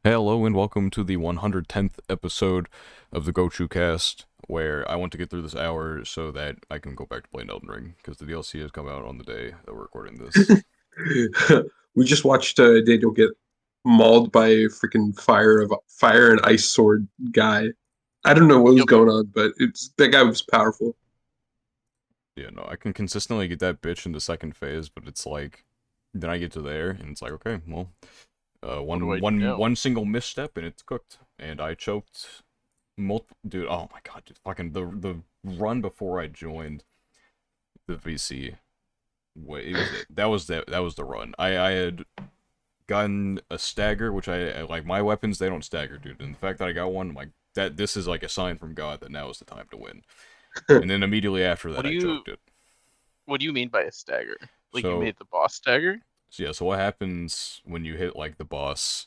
Hello and welcome to the 110th episode of the Gochuucast, where I want to get through this hour so that I can go back to playing Elden Ring, because the DLC has come out on the day that we're recording this. We just watched Daniel get mauled by a freaking fire and ice sword guy. I don't know what was Yep. going on, but it's that guy was powerful. Yeah, no, I can consistently get that bitch into second phase, but it's like, then I get to there, and it's like, okay, well, What do one, I do one, now? one single misstep and it's cooked, and I choked multiple, dude, oh my god, dude, fucking, the run before I joined the VC, it was it. That was the run. I had gotten a stagger, which I like. My weapons, they don't stagger, dude. And the fact that I got one, like that, this is like a sign from God that now is the time to win. And then immediately after What that, do I you choked it. what do you mean by a stagger? Like you So, made the boss stagger? so yeah. So what happens when you hit like the boss?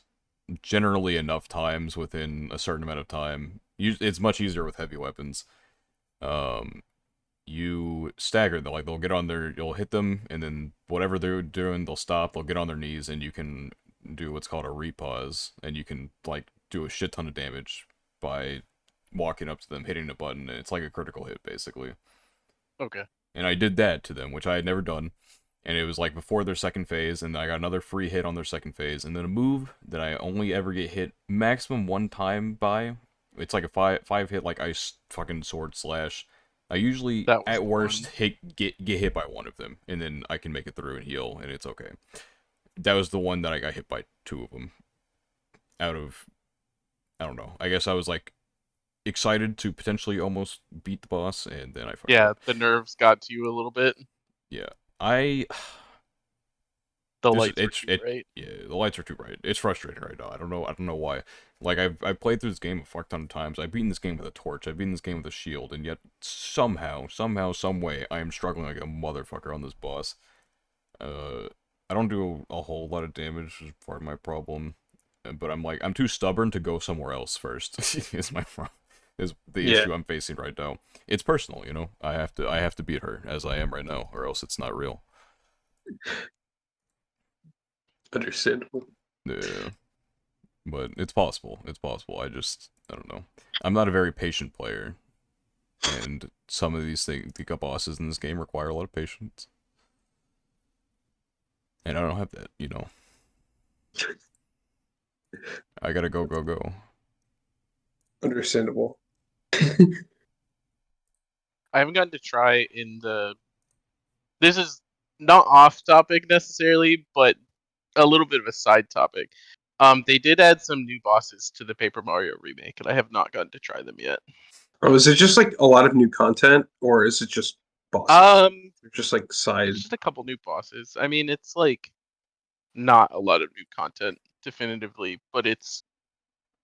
Generally, enough times within a certain amount of time, it's much easier with heavy weapons. Um, you stagger them. Like they'll get on their, you'll hit them, and then whatever they're doing, they'll stop. They'll get on their knees, and you can do what's called a repause, and you can like do a shit ton of damage by walking up to them, hitting a button, and it's like a critical hit basically. Okay. And I did that to them, which I had never done. And it was like before their second phase, and I got another free hit on their second phase, and then a move that I only ever get hit maximum one time by. It's like a five hit like ice fucking sword slash. I usually That was at the worst one. get hit by one of them, and then I can make it through and heal, and it's okay. That was the one that I got hit by two of them out of, I don't know. I guess I was like excited to potentially almost beat the boss, and then I fucked Yeah, up. the nerves got to you a little bit. Yeah, I The this lights were too bright. yeah, the lights are too bright. It's frustrating right now. I don't know why. Like I've played through this game a fuck ton of times. I've beaten this game with a torch. I've beaten this game with a shield, and yet somehow, some way, I am struggling like a motherfucker on this boss. Uh, I don't do a whole lot of damage, which is part of my problem. But I'm too stubborn to go somewhere else first. Is my problem. Is the Yeah, issue I'm facing right now. It's personal, you know. I have to beat her as I am right now, or else it's not real. understandable. Yeah. But it's possible. It's possible. I don't know. I'm not a very patient player, and some of these things, the bosses in this game require a lot of patience, and I don't have that. You know, I gotta go, go, go. Understandable. I haven't gotten to try in the this is not off topic necessarily, but a little bit of a side topic. They did add some new bosses to the Paper Mario remake, and I have not gotten to try them yet. Oh, is it just like a lot of new content, or is it just bosses? Um, They're just like there's side. just a couple new bosses. I mean, it's like not a lot of new content definitively, but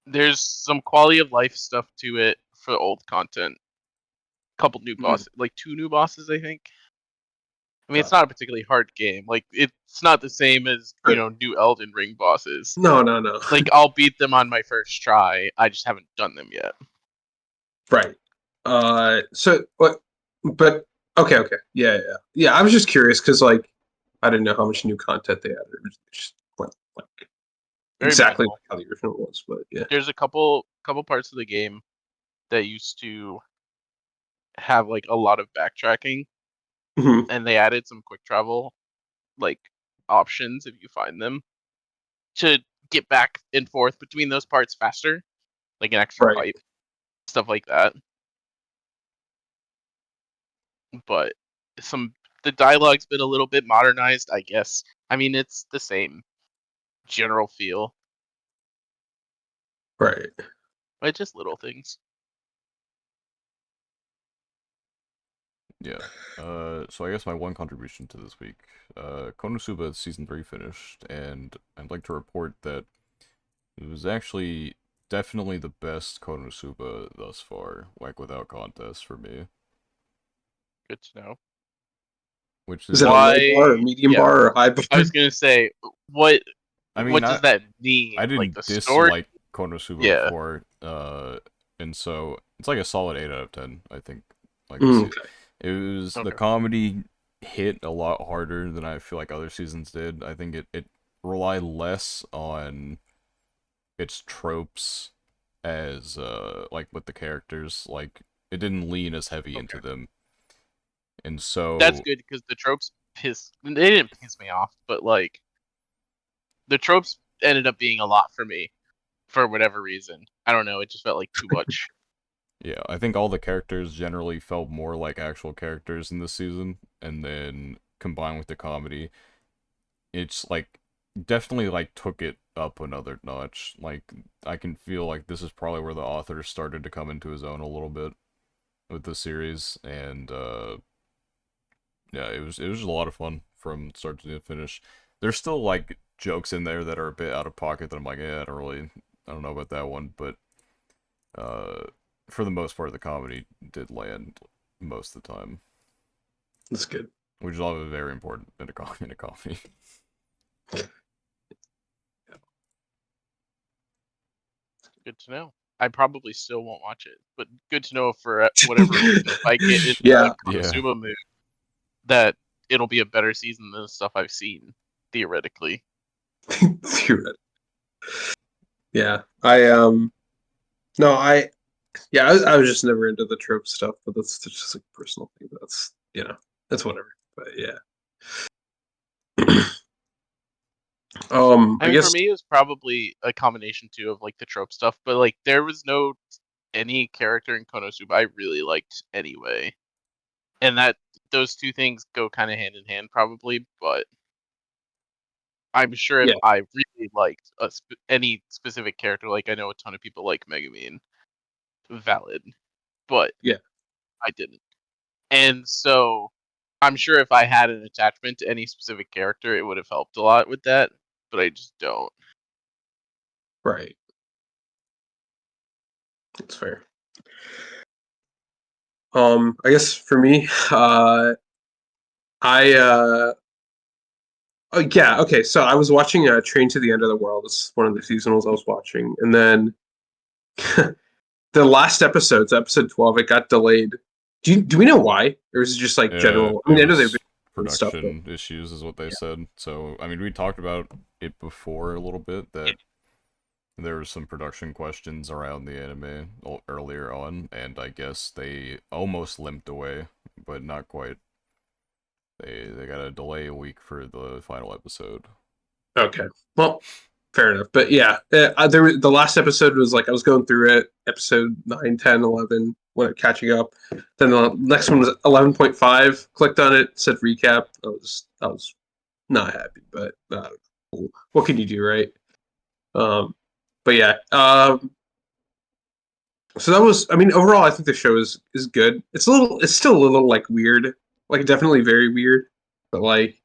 there's some quality of life stuff to it for old content. Couple new Hmm, bosses, like two new bosses, I think. I mean, it's gotcha. not a particularly hard game. Like it's not the same as But new Elden Ring bosses. no, no, no. Like I'll beat them on my first try. I just haven't done them yet. Right. So what? But okay, okay, yeah, yeah, yeah. I was just curious because like I didn't know how much new content they added. It was just well, like Very exactly minimal. like how the original was, but yeah. There's a couple parts of the game that used to have like a lot of backtracking, Hmm. and they added some quick travel like options if you find them to get back and forth between those parts faster, like an extra Right. pipe, stuff like that. But some the dialogue's been a little bit modernized, I guess. I mean, it's the same general feel, Right. but just little things. Yeah. So I guess my one contribution to this week, Konosuba season 3 finished, and I'd like to report that it was actually definitely the best Konosuba thus far, like without contest for me. Good to know. Which Is it a is, low bar, a Why? medium Yeah, bar, or a high bar? I was gonna say what I mean, what does that I mean? Like didn't the story? dislike Konosuba Yeah. before, and so it's like a solid 8 out of 10. I think. Like Mm, this, okay. it was the Okay. comedy hit a lot harder than I feel like other seasons did. I think it relied less on its tropes as like with the characters. Like it didn't lean as heavy into Okay. them, and That's so good because the tropes they didn't piss me off, but like the tropes ended up being a lot for me for whatever reason. I don't know. It just felt like too much. yeah, I think all the characters generally felt more like actual characters in this season, and then combined with the comedy, it's like definitely like took it up another notch. Like I can feel like this is probably where the author started to come into his own a little bit with the series, and yeah, it was a lot of fun from start to finish. There's still like jokes in there that are a bit out of pocket that I'm like, yeah, I don't know about that one, but uh, for the most part, the comedy did land most of the time, That's good. which is all very important in in a comedy. Good to know. I probably still won't watch it, but good to know for whatever reason, if I get in Yeah. the Yeah, Konosuba mood, that it'll be a better season than the stuff I've seen, theoretically. Yeah. No, I was just never into the trope stuff, but that's just like a personal thing. That's that's whatever. But yeah. I I mean, for guess me, it was probably a combination too of like the trope stuff, but like there was no any character in Konosuba I really liked anyway, and that those two things go kind of hand in hand probably. But I'm sure if yeah, I really liked any specific character, like I know a ton of people like Megumin, valid, but yeah. I didn't. And so I'm sure if I had an attachment to any specific character, it would have helped a lot with that, but I just don't. Right. That's fair. I guess for me, I oh yeah, okay. So I was watching Train to the End of the World. It's one of the seasonals I was watching, and then the last episodes, episode 12, it got delayed. Do we know why, or is it just like general? I it mean, I know they've been was doing stuff, but production issues, is what they yeah, said. So I mean, we talked about it before a little bit Yeah. that there were some production questions around the anime earlier on, and I guess they almost limped away, but not quite. They got a delay a week for the final episode. okay. Well, fair enough. But yeah, the last episode was like I was going through it, episode 9, 10, 11, when catching up. Then the next one was 11.5. Clicked on it, said recap. I was not happy, but cool. What can you do, right? Um, but yeah, so that was. I mean, overall, I think the show is good. It's still a little like weird, like definitely very weird, but like,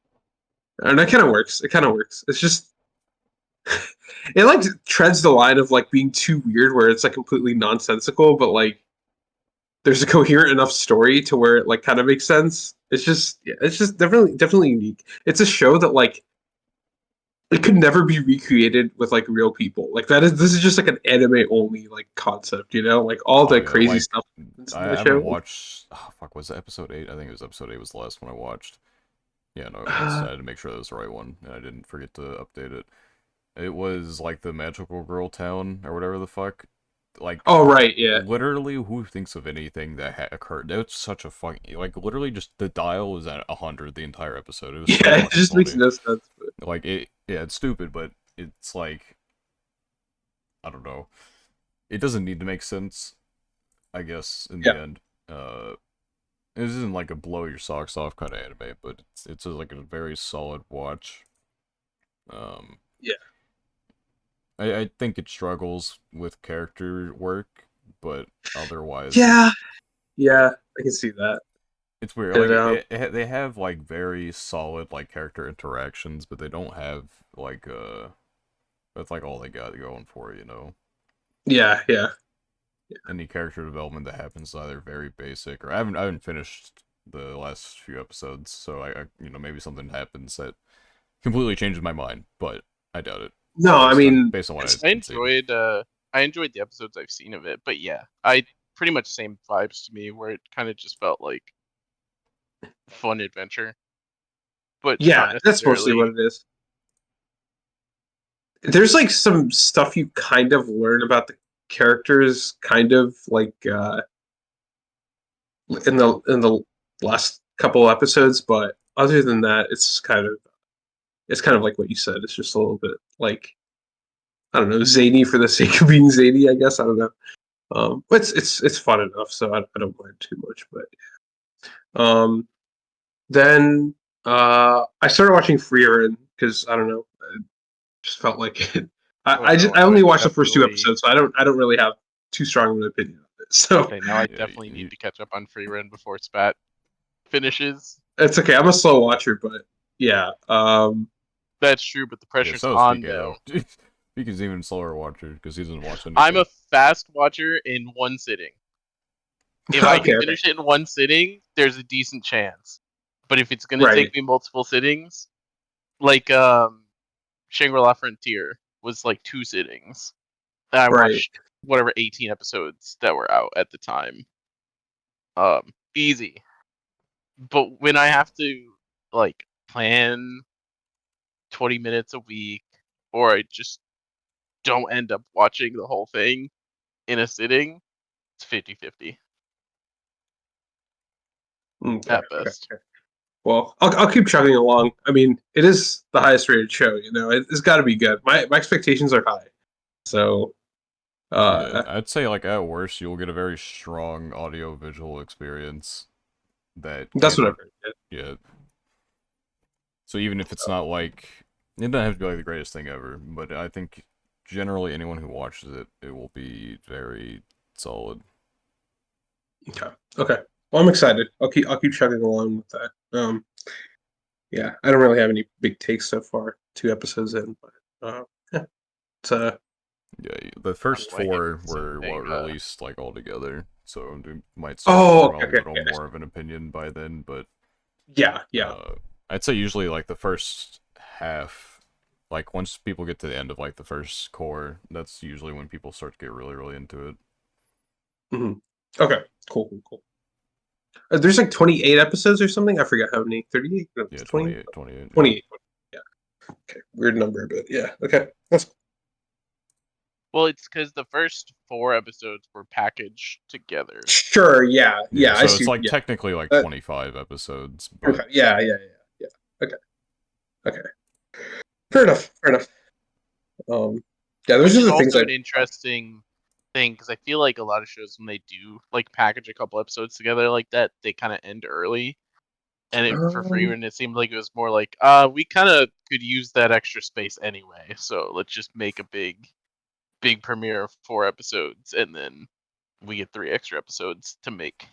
and that kind of works. It kind of works. It's just it like treads the line of like being too weird, where it's like completely nonsensical, but like there's a coherent enough story to where it like kind of makes sense. It's just definitely unique. It's a show that like it could never be recreated with like real people. Like this is just like an anime only like concept, Like all Oh the yeah, crazy like stuff in I the haven't show. watched. Oh, fuck, was it episode 8? I think it was episode 8 was the last one I watched. Yeah, no, it was. Uh, I had to make sure that was the right one, and I didn't forget to update it. It was like the magical girl town or whatever the fuck. Like oh right, yeah, literally, who thinks of anything that occurred? That's such a fucking like literally just the dial was at 100 the entire episode. It was so yeah. It fucking just makes funny. no sense. But Like it, yeah, it's stupid, but it's like I don't know. It doesn't need to make sense, I guess, in yeah, the end. This isn't like a blow your socks off kind of anime, but it's like a very solid watch. Um, yeah, I think it struggles with character work, but otherwise yeah, yeah. I can see that. it's weird. It Like they have like very solid like character interactions, but they don't have like that's like all they got going for it, you know. yeah, yeah. Any character development that happens is either very basic or I haven't finished the last few episodes, so maybe something happens that completely changes my mind, but I doubt it No, I mean based on what it's I I've seen. enjoyed I enjoyed the episodes I've seen of it, but yeah, I pretty much same vibes to me where it kind of just felt like fun adventure, but yeah, not that's mostly what necessarily. it is. there's like some stuff you kind of learn about the characters, kind of like in the last couple episodes, but other than that, it's kind of like what you said. It's just a little bit like I don't know, zany for the sake of being zany. I guess I don't know. But it's fun enough, so I don't mind too much. But then I started watching Freerun because I don't know, I just felt like it. Oh I no, I only would watched the first two definitely. episodes, so I don't really have too strong of an opinion of it. So Okay, now I Yeah, definitely need to catch up on free run before Spat finishes. it's okay. I'm a slow watcher, but yeah. That's true, but the yeah. pressure's So is on PKO. though. PK's even slower watcher because he doesn't watch I'm anything. a fast watcher in one sitting. If I can Okay, okay, finish it in one sitting, there's a decent chance. But if it's gonna right, take me multiple sittings, like Shangri-La Frontier was like 2 sittings. And I right. watched whatever 18 episodes that were out at the time. Easy. But when I have to like plan 20 minutes a week, or I just don't end up watching the whole thing in a sitting, it's 50-50 Okay, at okay. best. Well, I'll keep chugging along. I mean, it is the highest rated show. It's got to be good. My expectations are high, so Yeah, uh, I'd say like at worst you'll get a very strong audio visual experience that that's what can I've heard. yeah. So even if it's not like it doesn't have to be like the greatest thing ever, but I think generally anyone who watches it, it will be very solid. Okay, okay. Well, I'm excited. I'll keep chugging along with that. Yeah, I don't really have any big takes so far. 2 episodes in, but yeah, it's Yeah, the Oh, first I hate four the same were what thing. released like all together, so we might start to Oh, form a okay, okay, little okay. more of an opinion by then. But Yeah, yeah. uh, I'd say usually like the first half, like once people get to the end of like the first core, that's usually when people start to get really really into it. Hmm. Okay, cool, cool, cool. There's like 28 episodes or something. I forgot how many. 38? No, Yeah, 20? 28, 28. Yeah. 28. Yeah. Okay. Weird number, but yeah. Okay. That's Well, it's because the first 4 episodes were packaged together. sure. Yeah. Yeah, Yeah. I so it's see. like Yeah. technically like Uh, 25 episodes, but okay. Yeah. Yeah. Yeah. Yeah. Okay. Okay. Fair enough. Fair enough. Um. Yeah. Those Which are is the things also I. an interesting thing because I feel like a lot of shows when they do like package a couple episodes together like that, they kind of end early. And for Um. Freeman, it seemed like it was more like, we kind of could use that extra space anyway, so let's just make a big premiere of 4 episodes, and then we get 3 extra episodes to make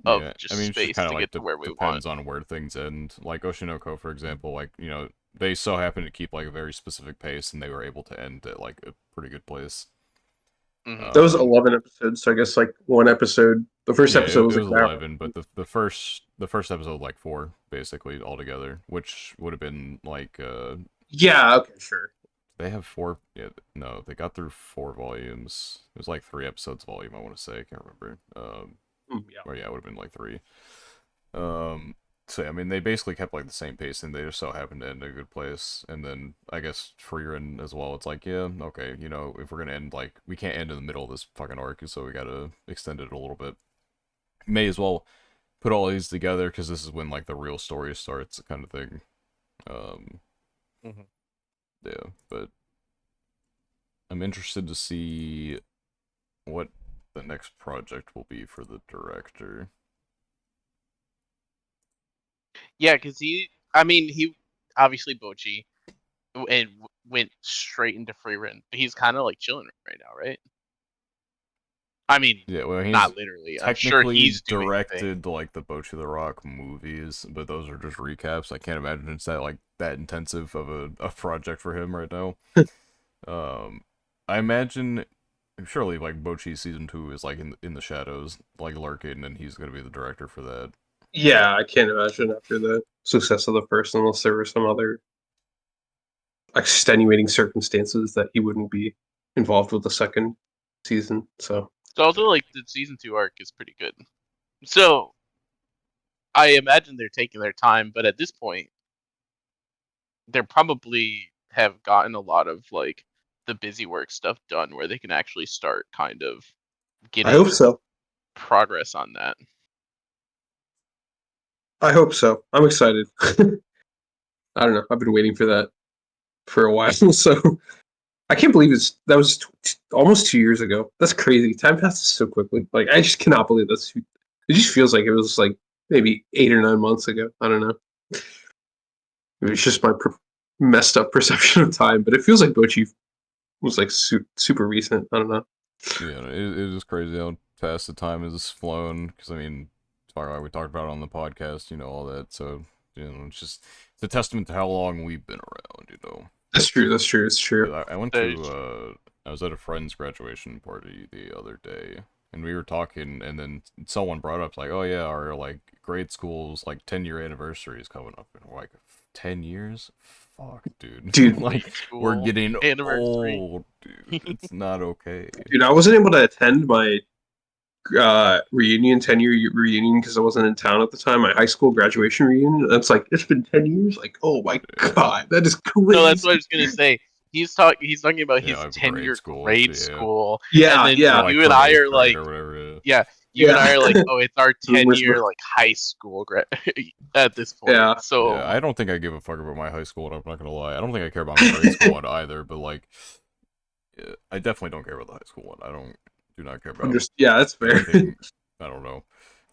of yeah, I just mean, it's just space kind of to like get to where we want. depends on where things end. Like Oshinoko, for example, like, they so happen to keep like a very specific pace and they were able to end at like a pretty good place. Hmm. Those Um, 11 episodes. So I guess like one episode. The first yeah, episode it was like was an hour. 11, but the first episode like 4 basically altogether, which would have been like Yeah. Okay. Sure. they have 4, yeah, no, they got through 4 volumes. It was like 3 episodes a volume, I want to say, I can't remember. Yeah. Or yeah, it would have been like 3. Um, so yeah, I mean, they basically kept like the same pace, and they just so happened to end in a good place. And then I guess Freerin as well. It's like, yeah, okay, if we're gonna end like we can't end in the middle of this fucking arc, so we gotta extend it a little bit. May as well put all these together because this is when like the real story starts, kind of thing. Um, Hmm. yeah, but I'm interested to see what the next project will be for the director. Yeah, because I mean, he obviously Bochi and went straight into free run, but he's kind of like chilling right now, right? I mean, Yeah, well, he's not literally. I'm sure technically he's doing a thing. directed like the Bochi the Rock movies, but those are just recaps. I can't imagine it's that intensive of a project for him right now. Um, I imagine surely like Bochi season 2 is like in the shadows, like lurking, and he's gonna be the director for that. Yeah. I can't imagine after the success of the first, unless there were some other extenuating circumstances that he wouldn't be involved with the second season. So So also like the season 2 arc is pretty good. So I imagine they're taking their time, but at this point, they're probably have gotten a lot of like the busy work stuff done where they can actually start kind of I hope getting so. progress on that. I hope so. I'm excited. I don't know. I've been waiting for that for a while, so I can't believe that was almost 2 years ago. That's crazy. Time passes so quickly. Like I just cannot believe that's. It just feels like it was like maybe 8 or 9 months ago. I don't know. Maybe it's just my messed up perception of time, but it feels like Bochi was like super recent. I don't know. Yeah, it is crazy how fast the time has flown. Because I mean, we talked about it on the podcast, all that. So it's a testament to how long we've been around. That's true. That's true. It's true. 'Cause I went Very to true. I was at a friend's graduation party the other day, and we were talking, and then someone brought up like, oh yeah, our like grade school's like 10-year anniversary is coming up, and we're like, 10 years? Fuck, dude. Dude, Like, Grade we're school getting anniversary. old, dude. It's not okay. dude, I wasn't able to attend my reunion, 10-year reunion, because I wasn't in town at the time. My high school graduation reunion. That's like it's been 10 years. Like, oh my god, that is No, that's what I crazy. was gonna say. He's talking about Yeah, his like grade 10-year school. grade Yeah. school, and Yeah, then Or yeah, like you and from I 8th are grade like, or whatever. yeah, you and yeah. I are like, oh, it's our Boomers, 10-year like high school at this point. yeah. Yeah, So I don't think I give a fuck about my high school, and I'm not gonna lie. I don't think I care about my grade school one either, but like, yeah, I definitely don't care about the high school one. Do not care about Yeah, that's fair. anything. I don't know.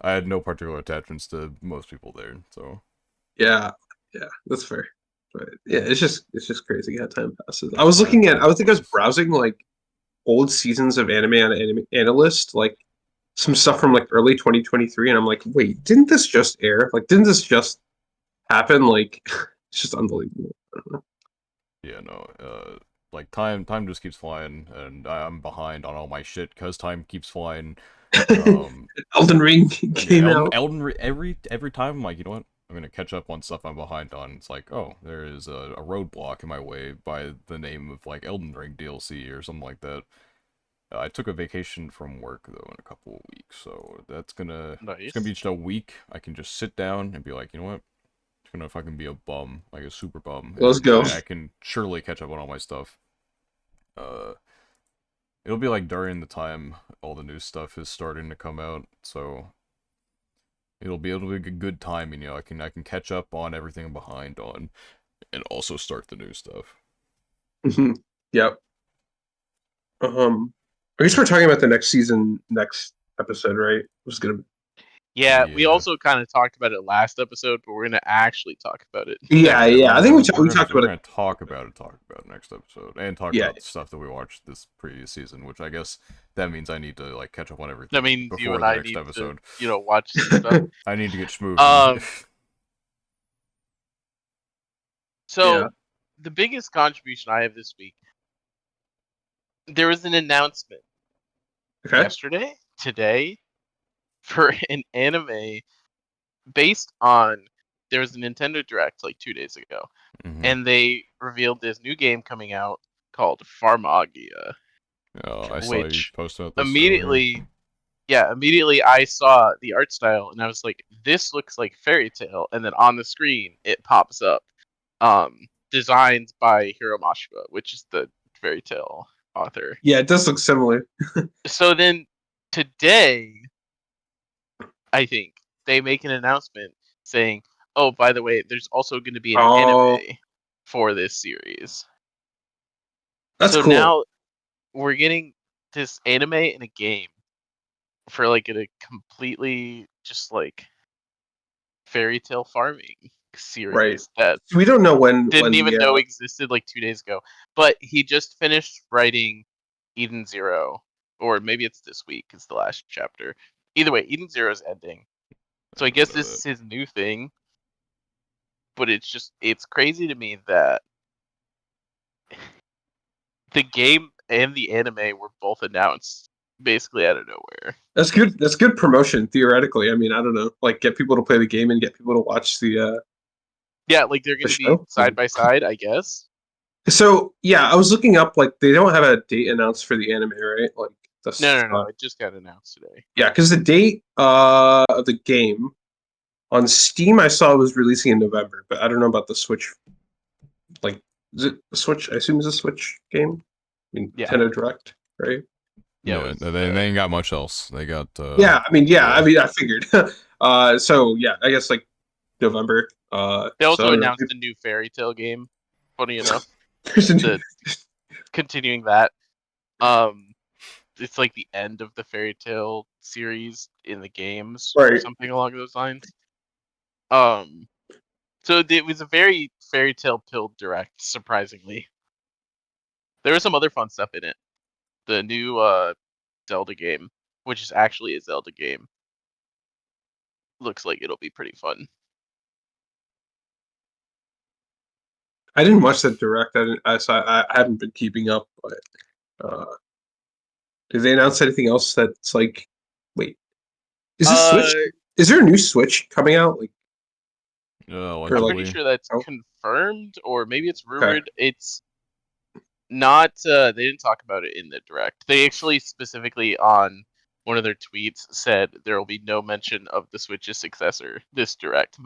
I had no particular attachments to most people there, so. Yeah, yeah, that's fair. But yeah, it's just crazy how time passes. I Yeah, was looking at. I time think I was flies. browsing like old seasons of Anime on Anime Analyst, like some stuff from like early 2023, and I'm like, wait, didn't this just air? Like, didn't this just happen? Like, it's just unbelievable. I don't know. Yeah, no. Like time just keeps flying, and I'm behind on all my shit because time keeps flying. Um, Elden Ring Yeah, came out. every time I'm like, you know what? I'm gonna catch up on stuff I'm behind on. It's like, oh, there is a roadblock in my way by the name of like Elden Ring DLC or something like that. I took a vacation from work though in a couple of weeks, so it's gonna be nice. just a week. I can just sit down and be like, you know what? It's gonna fucking be a bum, like a super bum, Let's and go. I can surely catch up on all my stuff. Uh, it'll be like during the time all the new stuff is starting to come out, so it'll be a good timing, I can catch up on everything I'm behind on and also start the new stuff. Mhm. Yep. I guess we're talking about the next season, next episode, right? It was gonna. Yeah, we Yeah. also kind of talked about it last episode, but we're gonna actually talk about it Yeah, next Yeah, yeah. I we're think episode. we're we we're gonna talked we're about it. gonna talk about it next episode and talk Yeah, about the stuff that we watched this previous season, which I guess that means I need to like catch up on That everything means you before and the I next need to, episode. watch some stuff. I need to get schmoovin'. Um, yeah. so the biggest contribution I have this week, there was an announcement Okay. yesterday, today, for an anime based on there was a Nintendo Direct like 2 days ago, hmm and they revealed this new game coming out called Pharmagia, Oh, I saw you which post about this earlier. immediately, yeah, immediately I saw the art style and I was like, this looks like Fairy Tail, and then on the screen it pops up, designed by Hiro Mashima, which is the Fairy Tail author. Yeah, it does look similar. So then today, I think they make an announcement saying, "Oh, by the way, there's also going to be an Oh, anime for this series." that's So cool. now we're getting this anime in a game for like a completely just like fairy tale farming Right. series that We don't know when didn't the even know existed like 2 days ago. But he just finished writing Eden Zero, or maybe it's this week is the last chapter. Either way, Eden Zero is ending. So I I don't guess know this that. is his new thing, but it's crazy to me that the game and the anime were both announced basically out of nowhere. That's good. That's good promotion theoretically. I mean, I don't know, like get people to play the game and get people to watch Yeah, like they're the gonna be show. side by side, I guess. So yeah, I was looking up like they don't have a date announced for the anime, right? Like No, that's no, no. It just got announced today. yeah, because the date of the game on Steam I saw was releasing in November, but I don't know about the Switch. Like, is it a Switch? I assume it's a Switch game. mean, Yeah. Nintendo Direct, right? Yeah, it Yeah, was they ain't got much else. They got Yeah, I mean, yeah, I yeah. mean, I figured. So yeah, I guess like November. they So I also don't know. announced a new Fairy Tale game. Funny enough, There's a new- the continuing that. Um, it's like the end of the Fairy Tale series in the games or right. something along those lines. Um, so it was a very Fairy Tale pilled direct, surprisingly. There was some other fun stuff in it. The new Zelda game, which is actually a Zelda game, looks like it'll be pretty fun. I didn't watch that direct. I didn't. I haven't been keeping up. But did they announce anything else that's like? Wait, is this Uh, Switch? Is there a new Switch coming out? Like or I'm like? pretty Allegedly. sure that's Oh, confirmed, or maybe it's okay. rumored. It's not. They didn't talk about it in the direct. They actually specifically on one of their tweets said there will be no mention of the Switch's successor this direct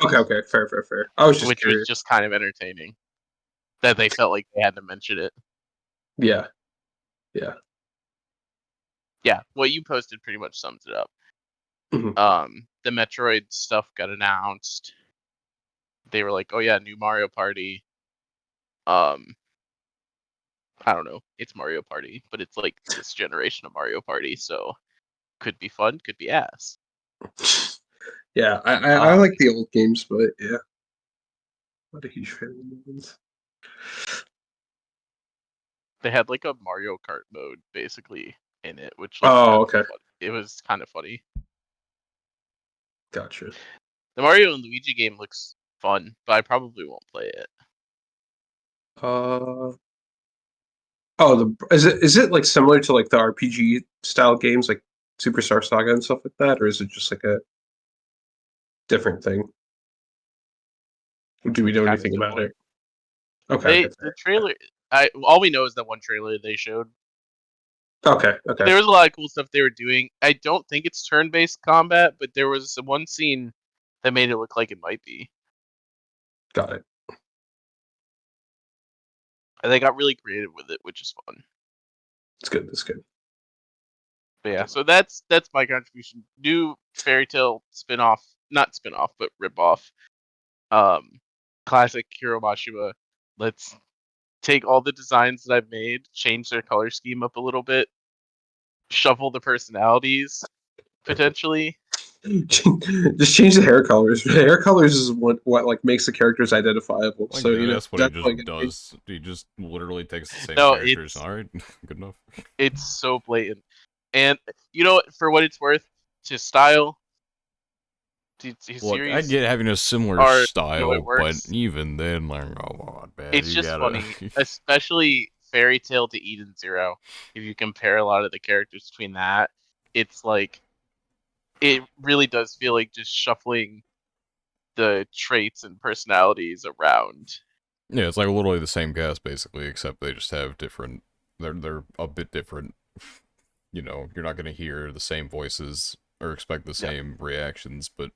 Okay. beforehand, Okay. Fair. Fair. Fair. I was just which was curious. just kind of entertaining that they felt like they had to mention it. Yeah. Yeah. Yeah, what you posted pretty much sums it up. Mhm. The Metroid stuff got announced. They were like, "Oh yeah, new Mario Party." Um, I don't know. It's Mario Party, but it's like this generation of Mario Party, so could be fun, could be ass. Yeah. I Um, like the old games, but yeah, not a huge fan of the new ones. they had like a Mario Kart mode basically in it, which looks kind Oh, of okay. fun. It was kind of funny. Gotcha. The Mario and Luigi game looks fun, but I probably won't play it. Uh oh, the is it like similar to like the RPG style games like Superstar Saga and stuff like that, or is it just like a different thing? Do we know Kind of anything about it? similar. Okay, okay, The trailer, I all we know is that one trailer they showed. okay, okay. There was a lot of cool stuff they were doing. I don't think it's turn-based combat, but there was one scene that made it look like it might be. Got it. And they got really creative with it, which is fun. It's good. It's good. But yeah, so that's my contribution. New fairy tale spin-off, not spin-off, but rip-off. Um, classic Hiro Mashima. Let's take all the designs that I've made, change their color scheme up a little bit, shuffle the personalities potentially. Just change the hair colors. Hair colors is what like makes the characters identifiable. Like So you know that's what he that's just like gonna be does. He just literally takes the same No, characters. All right, good enough. it's so blatant. And you know, for what it's worth, his style, his Look, I series get having a similar are, it style, but works. even then, like, oh on, man, It's you just gotta. funny, especially Fairy Tale to Eden Zero. If you compare a lot of the characters between that, it's like it really does feel like just shuffling the traits and personalities around. Yeah, it's like literally the same cast basically, except they just have different. They're a bit different. You know, you're not gonna hear the same voices or expect the Yeah. same reactions, but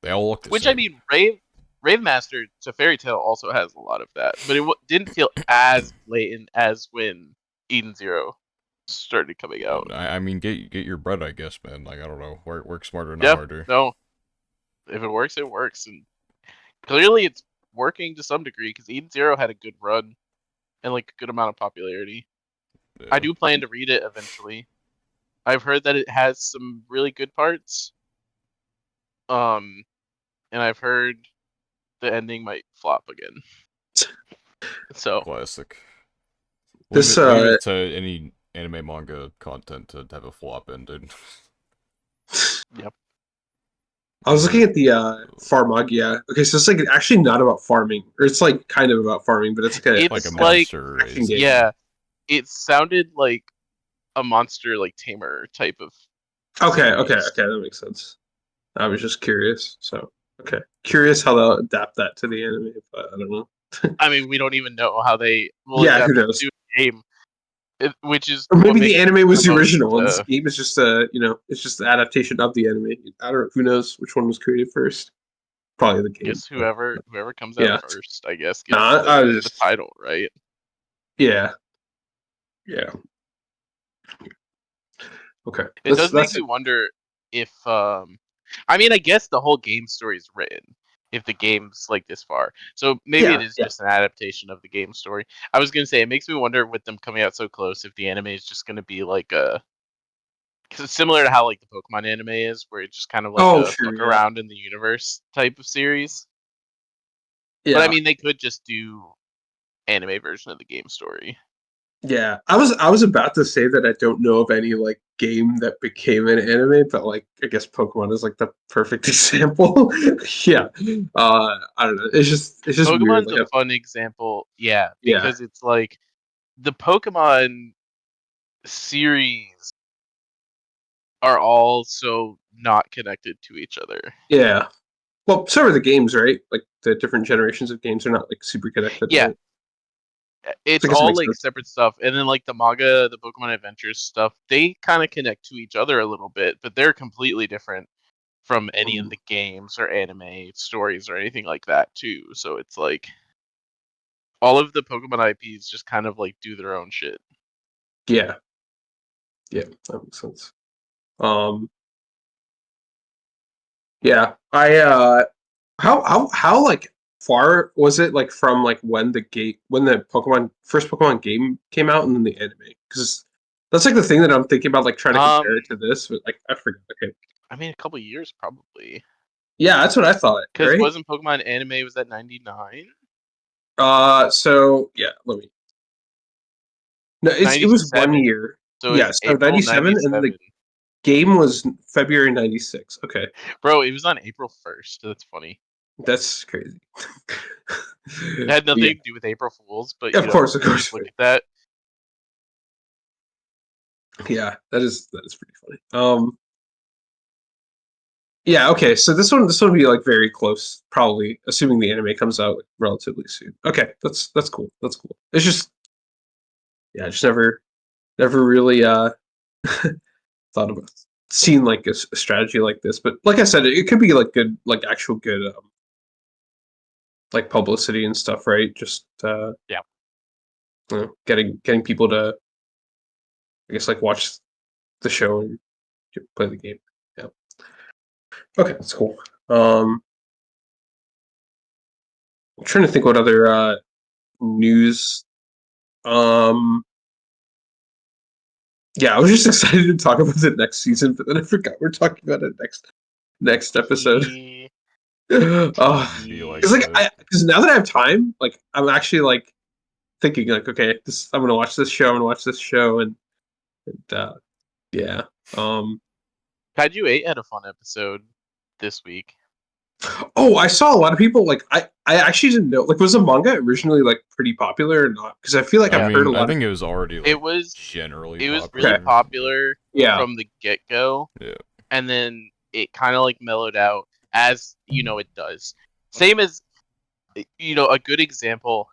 they all look the Which I same. mean, Rave Master to Fairy Tale also has a lot of that, but it didn't feel as blatant as when Eden Zero started coming out. I mean, get your bread, I guess, man. Like I don't know, work smarter, not Yeah, harder. no, if it works, it works, and clearly it's working to some degree because Eden Zero had a good run and like a good amount of popularity. I Yeah. do plan to read it eventually. I've heard that it has some really good parts. Um, and I've heard the ending might flop again. So, Classic. this. Leave it to any anime manga content to have a flop ending. yep. I was looking at the Farmagia. Okay, so it's like actually not about farming, or it's like kind of about farming, but it's like Like a It's a like, monster action raising. game. yeah, it sounded like a monster like tamer type of Okay, okay, series. okay, that makes sense. I was just curious. So okay, curious how they'll adapt that to the anime, but I don't know. I mean, we don't even know how they will Yeah, who adapt it knows? to the game, which is Or what maybe the makes anime the was the most. original, and this game is just a it's just the adaptation of the anime. I don't. Who knows which one was created first? Probably the game. Guess But whoever comes out yeah, first, I guess, no, gets I was the just title, right? yeah. Yeah. Okay. It does make That's me it. wonder if I mean, I guess the whole game story is written if the game's like this far. So maybe it Yeah. is Yeah. just an adaptation of the game story. I was gonna say it makes me wonder with them coming out so close if the anime is just gonna be like a because it's similar to how like the Pokemon anime is, where it's just kind of like Oh, a sure. look Yeah. around in the universe type of series. But I Yeah. mean, they could just do anime version of the game story. Yeah. I was about to say that I don't know of any like game that became an anime, but like I guess Pokemon is like the perfect example. Yeah. I don't know. It's just weird. Pokemon's Like a fun example, yeah, yeah. because it's like the Pokemon series are all so not connected to each other. Yeah. Well, so are the games, right? Like the different generations of games are not like super connected, Yeah, right? it's So I guess it all makes like sense. separate stuff, and then like the manga, the Pokemon Adventures stuff, they kind of connect to each other a little bit, but they're completely different from any of Mm, the games or anime stories or anything like that too. So it's like all of the Pokemon IPs just kind of like do their own shit. yeah. Yeah. That makes sense. Um. Yeah. How like far was it like from like when the Pokemon first Pokemon game came out and then the anime? Because that's like the thing that I'm thinking about like trying to compare it Um, to this, but like I forget. Okay. I mean, a couple years probably, Yeah, that's what I thought, because right? wasn't Pokemon anime was that 99, So yeah, let me. No, it was 1 97? year. So Yeah, it's so April 97 and the 97. game was February 96. Okay. Bro, it was on April 1st. That's funny. That's crazy. It had Yeah. nothing to do with April Fools, but Of you just course. look at that. Yeah, that is pretty funny. Yeah, okay. So this one will be like very close, probably, assuming the anime comes out like, relatively soon. Okay, that's cool. That's cool. It's just yeah, I just never really thought about seen like a strategy like this. But like I said, it could be like good, like actual good like publicity and stuff, right? Just Yeah. getting people to I guess like watch the show and play the game. Yeah. Okay, that's cool. Um, I'm trying to think what other news. Um, yeah, I was just excited to talk about the next season, but then I forgot we're talking about it next episode. T Oh, Be T. like because like that. because now that I have time, like I'm actually like thinking like, okay, this I'm gonna watch this show and watch this show and yeah. Um, Kaiju 8 had a fun episode this week. oh, I saw a lot of people like I actually didn't know like was the manga originally like pretty popular or not? Because I feel like I I've Yeah. heard a mean, I lot of think it was already It like was generally it was really okay, popular. popular yeah, from the get-go, Yeah. and then it kind of like mellowed out as it does. Same as a good example,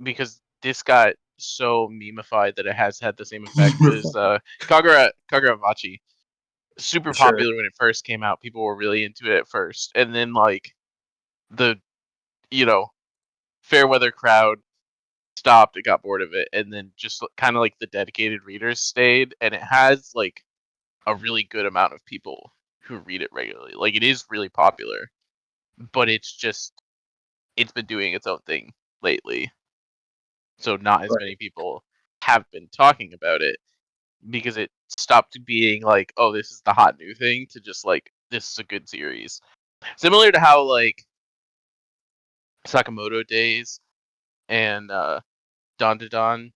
because this got so memeified that it has had the same effect, was Kagura Machi. Super for sure. popular when it first came out. People were really into it at first, and then like the you know fair weather crowd stopped, it got bored of it, and then just kind of like the dedicated readers stayed, and it has like a really good amount of people who read it regularly. Like it is really popular, but it's been doing its own thing lately, so not as Right, many people have been talking about it because it stopped being like, oh, this is the hot new thing, to just like, this is a good series. Similar to how like Sakamoto Days and Don Da Don,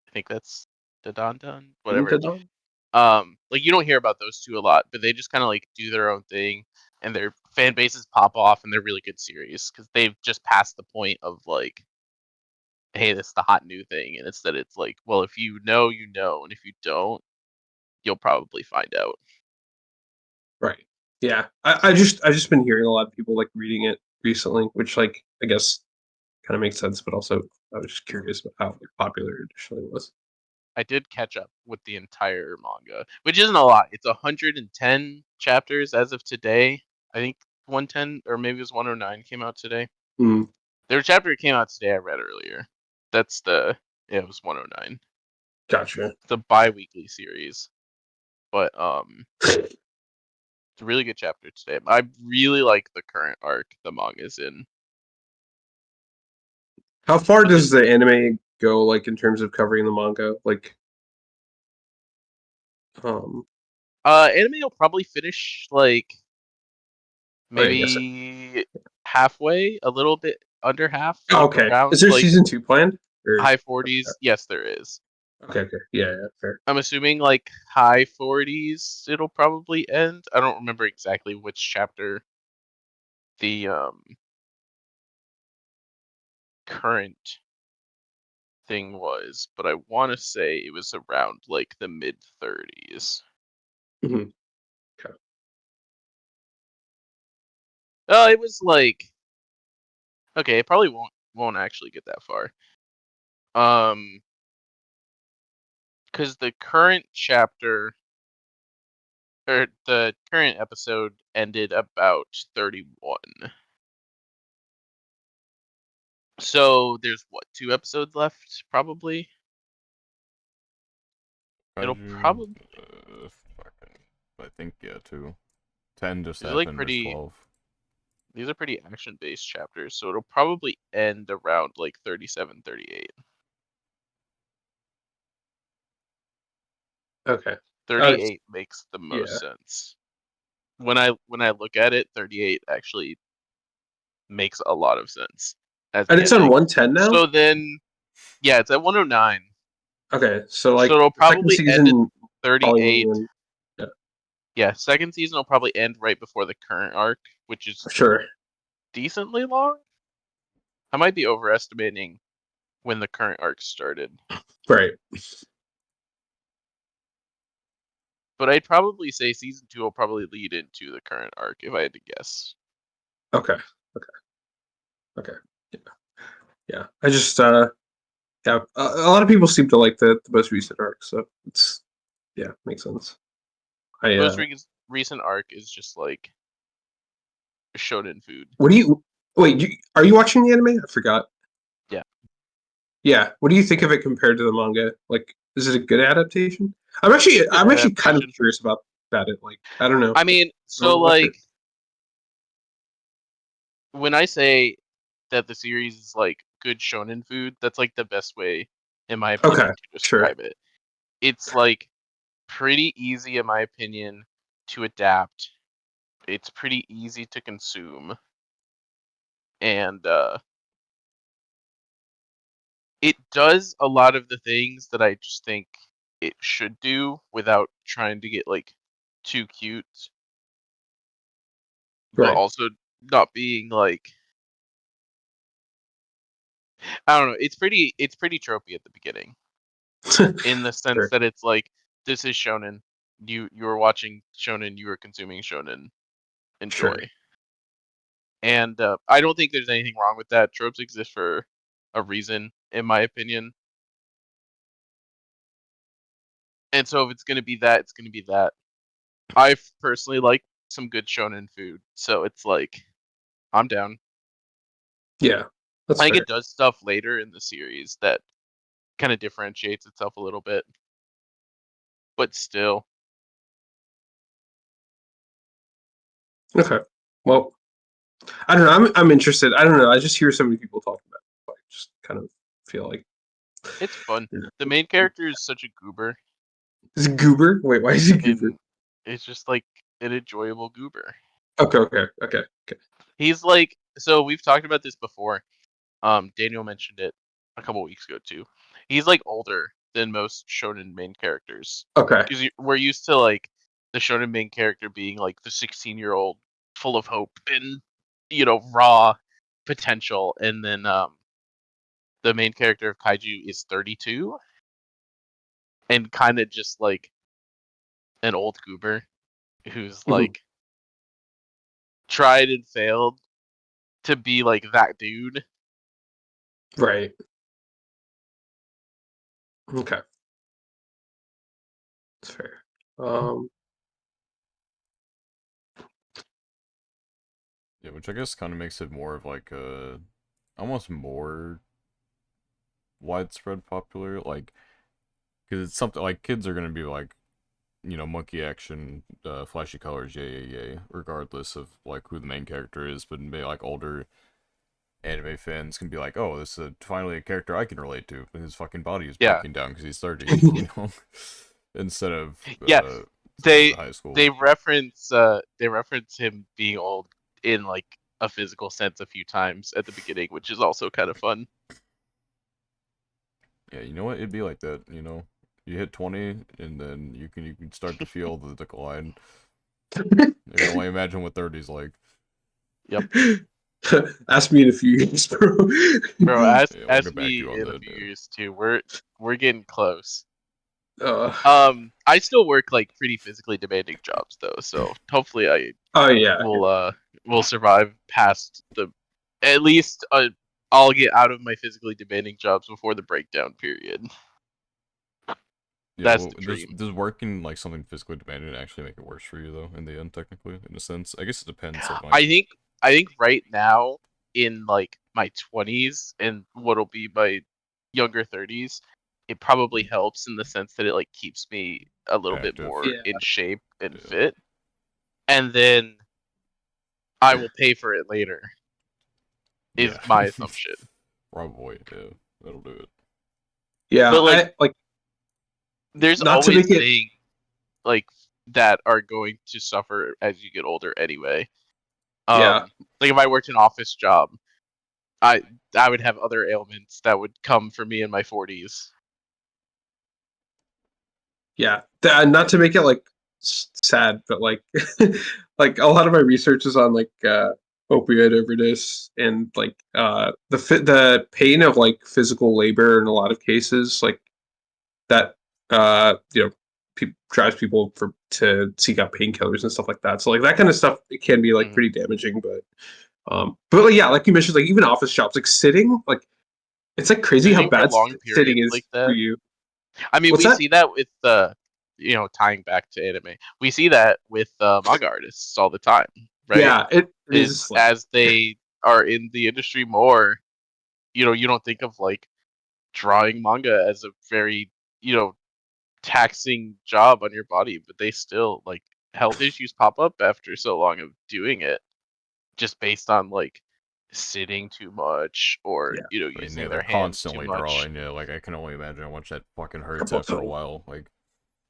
I think that's Da Don Don, whatever. Dun-dun-dun. Like you don't hear about those two a lot, but they just kind of like do their own thing, and their fan bases pop off, and they're really good series because they've just passed the point of like, hey, this is the hot new thing, and instead it's like, well, if you know, you know, and if you don't, you'll probably find out. Right. Yeah, I just been hearing a lot of people like reading it recently, which like I guess kind of makes sense, but also I was just curious about how like, popular it initially was. I did catch up with the entire manga, which isn't a lot. It's 110 chapters as of today. I think 110 or maybe it was 109 came out today. Mm, Their chapter came out today. I read earlier. That's the Yeah, it was 109. Gotcha. It's a bi-weekly series, but it's a really good chapter today. I really like the current arc the manga's in. How far But does the anime go, like in terms of covering the manga? Like, um, anime will probably finish like okay, I guess. maybe halfway, a little bit under half, Oh, like okay. Is around there like season 2 planned? Or high 40s. Yes, there is. okay, okay, yeah, yeah, fair. I'm assuming like high 40s it'll probably end. I don't remember exactly which chapter the current thing was, but I want to say it was around like the mid 30s. Hmm. Okay. Oh, it was like okay, it probably won't actually get that far. Um, because the current chapter or the current episode ended about 31. So there's what, 2 episodes left probably? It'll Kaiju, probably fucking, I think, yeah, 2. 10 just these are like happened, there's pretty 12. these are pretty action based chapters, so it'll probably end around like 37, 38. Okay. It's, 38 makes the most yeah. sense. When I look at it, 38 actually makes a lot of sense as And the it's on ending. 110 now? So then yeah, it's at 109. Okay, so So like it'll second probably end at season probably 38. when, yeah, Yeah, second season will probably end right before the current arc, which is sure. decently long. I might be overestimating when the current arc started, Right. but I'd probably say season 2 will probably lead into the current arc if I had to guess. Okay. Okay. Okay. Yeah. Yeah. I just yeah, a lot of people seem to like the most recent arc, so it's yeah, makes sense. I Most recent arc is just like shonen food. what do you wait, are you watching the anime? I forgot. Yeah, Yeah. What do you think of it compared to the manga? Like, is it a good adaptation? it's a good I'm actually kind of adaptation. curious about it. Like, I don't know. I mean, I want so to watch it. like when I say that the series is like good shonen food, that's like the best way, in my Okay. opinion, to Sure. describe it. It's like pretty easy, in my opinion, to adapt. It's pretty easy to consume, and it does a lot of the things that I just think it should do without trying to get like too cute, but Right. also not being like I don't know. It's pretty tropey at the beginning in the sense Sure. that it's like this is shonen. You were watching shonen. You were consuming shonen. Enjoy. Sure. And I don't think there's anything wrong with that. Tropes exist for a reason, in my opinion. And so if it's gonna be that, it's gonna be that. I personally like some good shonen food, so it's like I'm down. Yeah. That's I think fair. it does stuff later in the series that kind of differentiates itself a little bit, but still, Okay. Well, I don't know. I'm interested. I don't know. I just hear so many people talking about it. I just kind of feel like it's fun. you know. The main character is such a goober, Is it Goober? Wait, why is he Goober? and it's just like an enjoyable goober. Okay, okay, okay, okay. He's like, so we've talked about this before. Daniel mentioned it a couple weeks ago too. He's like older than most shonen main characters Okay. because we're used to like the shonen main character being like the 16-year-old full of hope and raw potential, and then the main character of Kaiju is 32 and kind of just like an old goober who's Mhm. like tried and failed to be like that dude. Right. Okay. That's fair. Um, Yeah, which I guess kind of makes it more of like a almost more widespread popular. Like because it's something like kids are gonna be like, monkey action, flashy colors, yay, yay, yay, regardless of like who the main character is. But maybe like older anime fans can be like, oh, this is finally a character I can relate to. His fucking body is Yeah, breaking down because he's 30, instead of yeah. someone in They high school. they reference him being old in like a physical sense a few times at the beginning, which is also kind of fun. Yeah, you know what? It'd be like that. You hit 20, and then you can start to feel the decline. I can only imagine what 30's like. Yep. Ask me in a few years, bro. Bro, ask Yeah, we'll ask get back to you me on in a that. few Yeah. years too. We're getting close. uh, I still work like pretty physically demanding jobs though, so hopefully I oh yeah, will survive past the at least I'll get out of my physically demanding jobs before the breakdown period. Yeah, That's well, the does dream. does working like something physically demanding actually make it worse for you though? In the end, technically, in a sense, I guess it depends on like. I think right now in like my 20s and what'll be my younger 30s, it probably helps in the sense that it like keeps me a little bit Active. more yeah, in shape and Yeah. fit, and then I will pay for it later. Is Yeah. my assumption. Probably. Yeah. That'll do it. yeah. But like, I like there's not to always make it. things like that are going to suffer as you get older anyway. Yeah, Like if I worked an office job, I I would have other ailments that would come for me in my 40s. yeah. Not to make it like sad, but like like a lot of my research is on like opioid overdose and like the pain of like physical labor in a lot of cases, like that drives people to seek out painkillers and stuff like that. So like that kind of stuff, it can be like Hmm. pretty damaging. But like, yeah, like you mentioned, like even office jobs, like sitting, like it's like crazy how Sitting for bad long sitting periods is like for that. you. I mean, What's we that? see that with tying back to anime. We see that with manga artists all the time, right? Yeah, it Is is like as they are in the industry more, you don't think of like drawing manga as a very, taxing job on your body, but they still like health issues pop up after so long of doing it, just based on like sitting too much or yeah. I mean, using yeah, they're their hands too constantly much. drawing. Yeah, like I can only imagine how much that fucking hurts after a while. Like,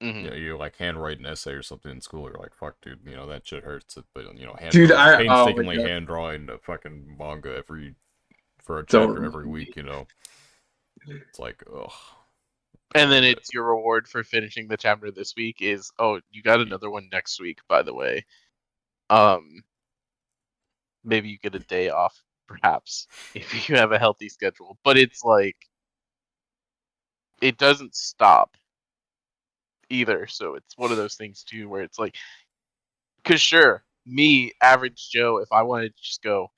Hmm. you like handwrite an essay or something in school. You're like, fuck, dude, that shit hurts. But hand Dude, drawing, oh my painstakingly god, hand drawing a fucking manga for a don't chapter every remind week. me. It's like, ugh. And then But it's your reward for finishing the chapter this week is, oh, you got another one next week, by the way. Um, Maybe you get a day off, perhaps, if you have a healthy schedule. But it's like it doesn't stop either. So it's one of those things too where it's like, because sure, me, average Joe, if I wanted to just go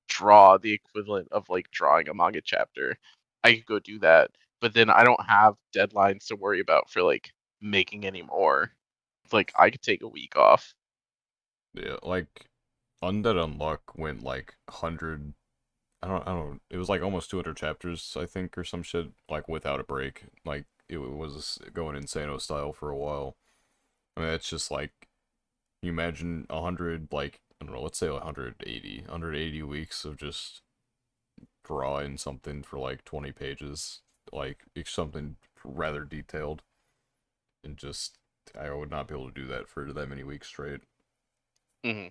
draw the equivalent of like drawing a manga chapter, I could go do that. But then I don't have deadlines to worry about for like making any more. It's like I could take a week off. yeah, like Undead Unluck went like 100. I don't. It was like almost 200 chapters, I think, or some shit. Like without a break. Like it was going insano style for a while. I mean, it's just like you imagine 100, like I don't know, let's say 180 weeks of just drawing something for like 20 pages, like it's something rather detailed, and just I would not be able to do that for that many weeks straight. Hmm.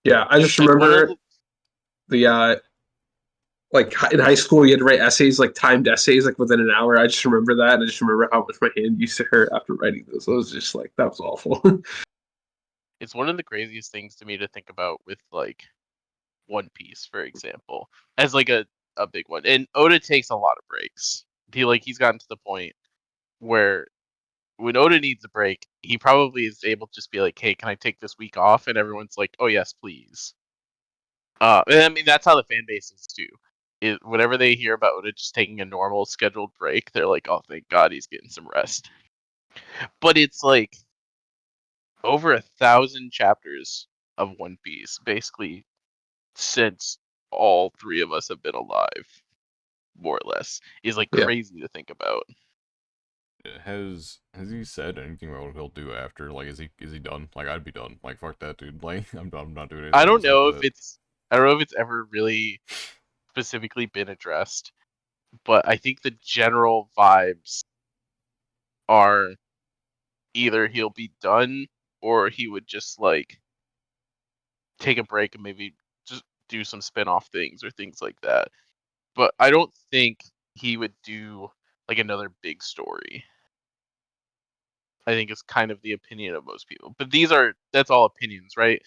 Yeah, I just It's one of remember the. the like in high school you had to write essays, like timed essays, like within an hour. I just remember that, and I just remember how much my hand used to hurt after writing those. It was just like that was awful. It's one of the craziest things to me to think about with like One Piece, for example, as like a big one. And Oda takes a lot of breaks. He's gotten to the point where when Oda needs a break, he probably is able to just be like, "Hey, can I take this week off?" And everyone's like, "Oh yes, please." And I mean that's how the fan base is too. Whenever they hear about Oda just taking a normal scheduled break, they're like, "Oh, thank God he's getting some rest." But it's like over 1,000 chapters of One Piece, basically since all three of us have been alive, more or less, is like Yeah, crazy to think about. has he said anything about what he'll do after? Like, is he done? Like, I'd be done. Like, fuck that, dude. Like, I'm not doing I anything don't else know after if that. it's I don't know if it's ever really specifically been addressed, but I think the general vibes are either he'll be done or he would just like take a break and maybe just do some spin-off things or things like that. But I don't think he would do like another big story. I think is kind of the opinion of most people. But that's all opinions, right?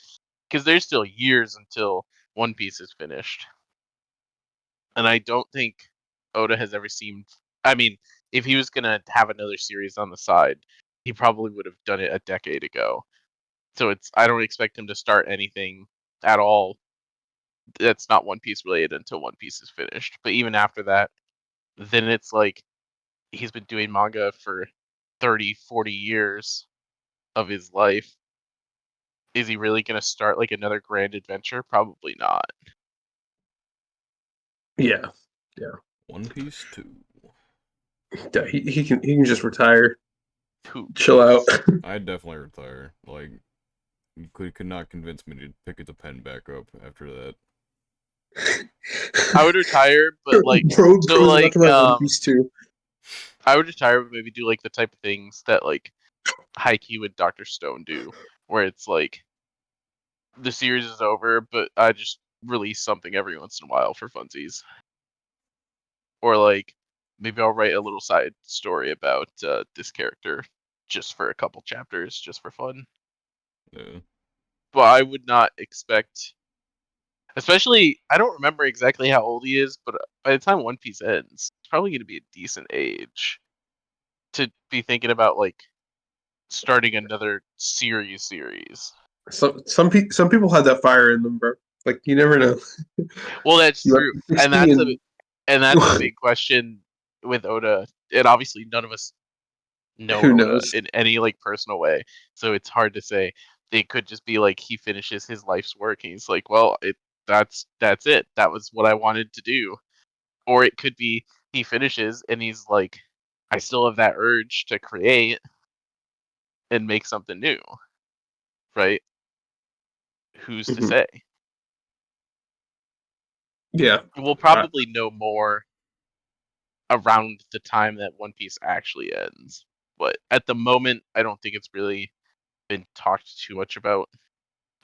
Because there's still years until One Piece is finished. And I don't think Oda has ever seemed. I mean, if he was gonna have another series on the side, he probably would have done it a decade ago. So I don't expect him to start anything at all that's not One Piece related until One Piece is finished. But even after that, then it's like he's been doing manga for 30, 40 years of his life. Is he really gonna start like another grand adventure? Probably not. Yeah, yeah, One Piece 2. yeah. He can just retire, Who chill out. I'd definitely retire. Like, you could not convince me to pick the pen back up after that. I would retire, but like so Bro's about like to write One Piece too. I would retire, but maybe do like the type of things that like Haikyuu and Doctor Stone do, where it's like the series is over, but I just release something every once in a while for funsies, or like maybe I'll write a little side story about this character just for a couple chapters, just for fun. Yeah. But I would not expect, especially I don't remember exactly how old he is, but by the time One Piece ends, it's probably going to be a decent age to be thinking about like starting another series. Some people had that fire in them, bro. Like you never know. Well, that's You have true, and 60 and that's a big question with Oda. And obviously, none of us know who Oda knows? in any like personal way, so it's hard to say. It could just be like he finishes his life's work, and he's like, "Well, that's it. That was what I wanted to do." Or it could be he finishes and he's like, "I still have that urge to create and make something new." Right? Who's to Mhm. say? Yeah. We'll Uh, probably know more around the time that One Piece actually ends. But at the moment, I don't think it's really been talked too much about.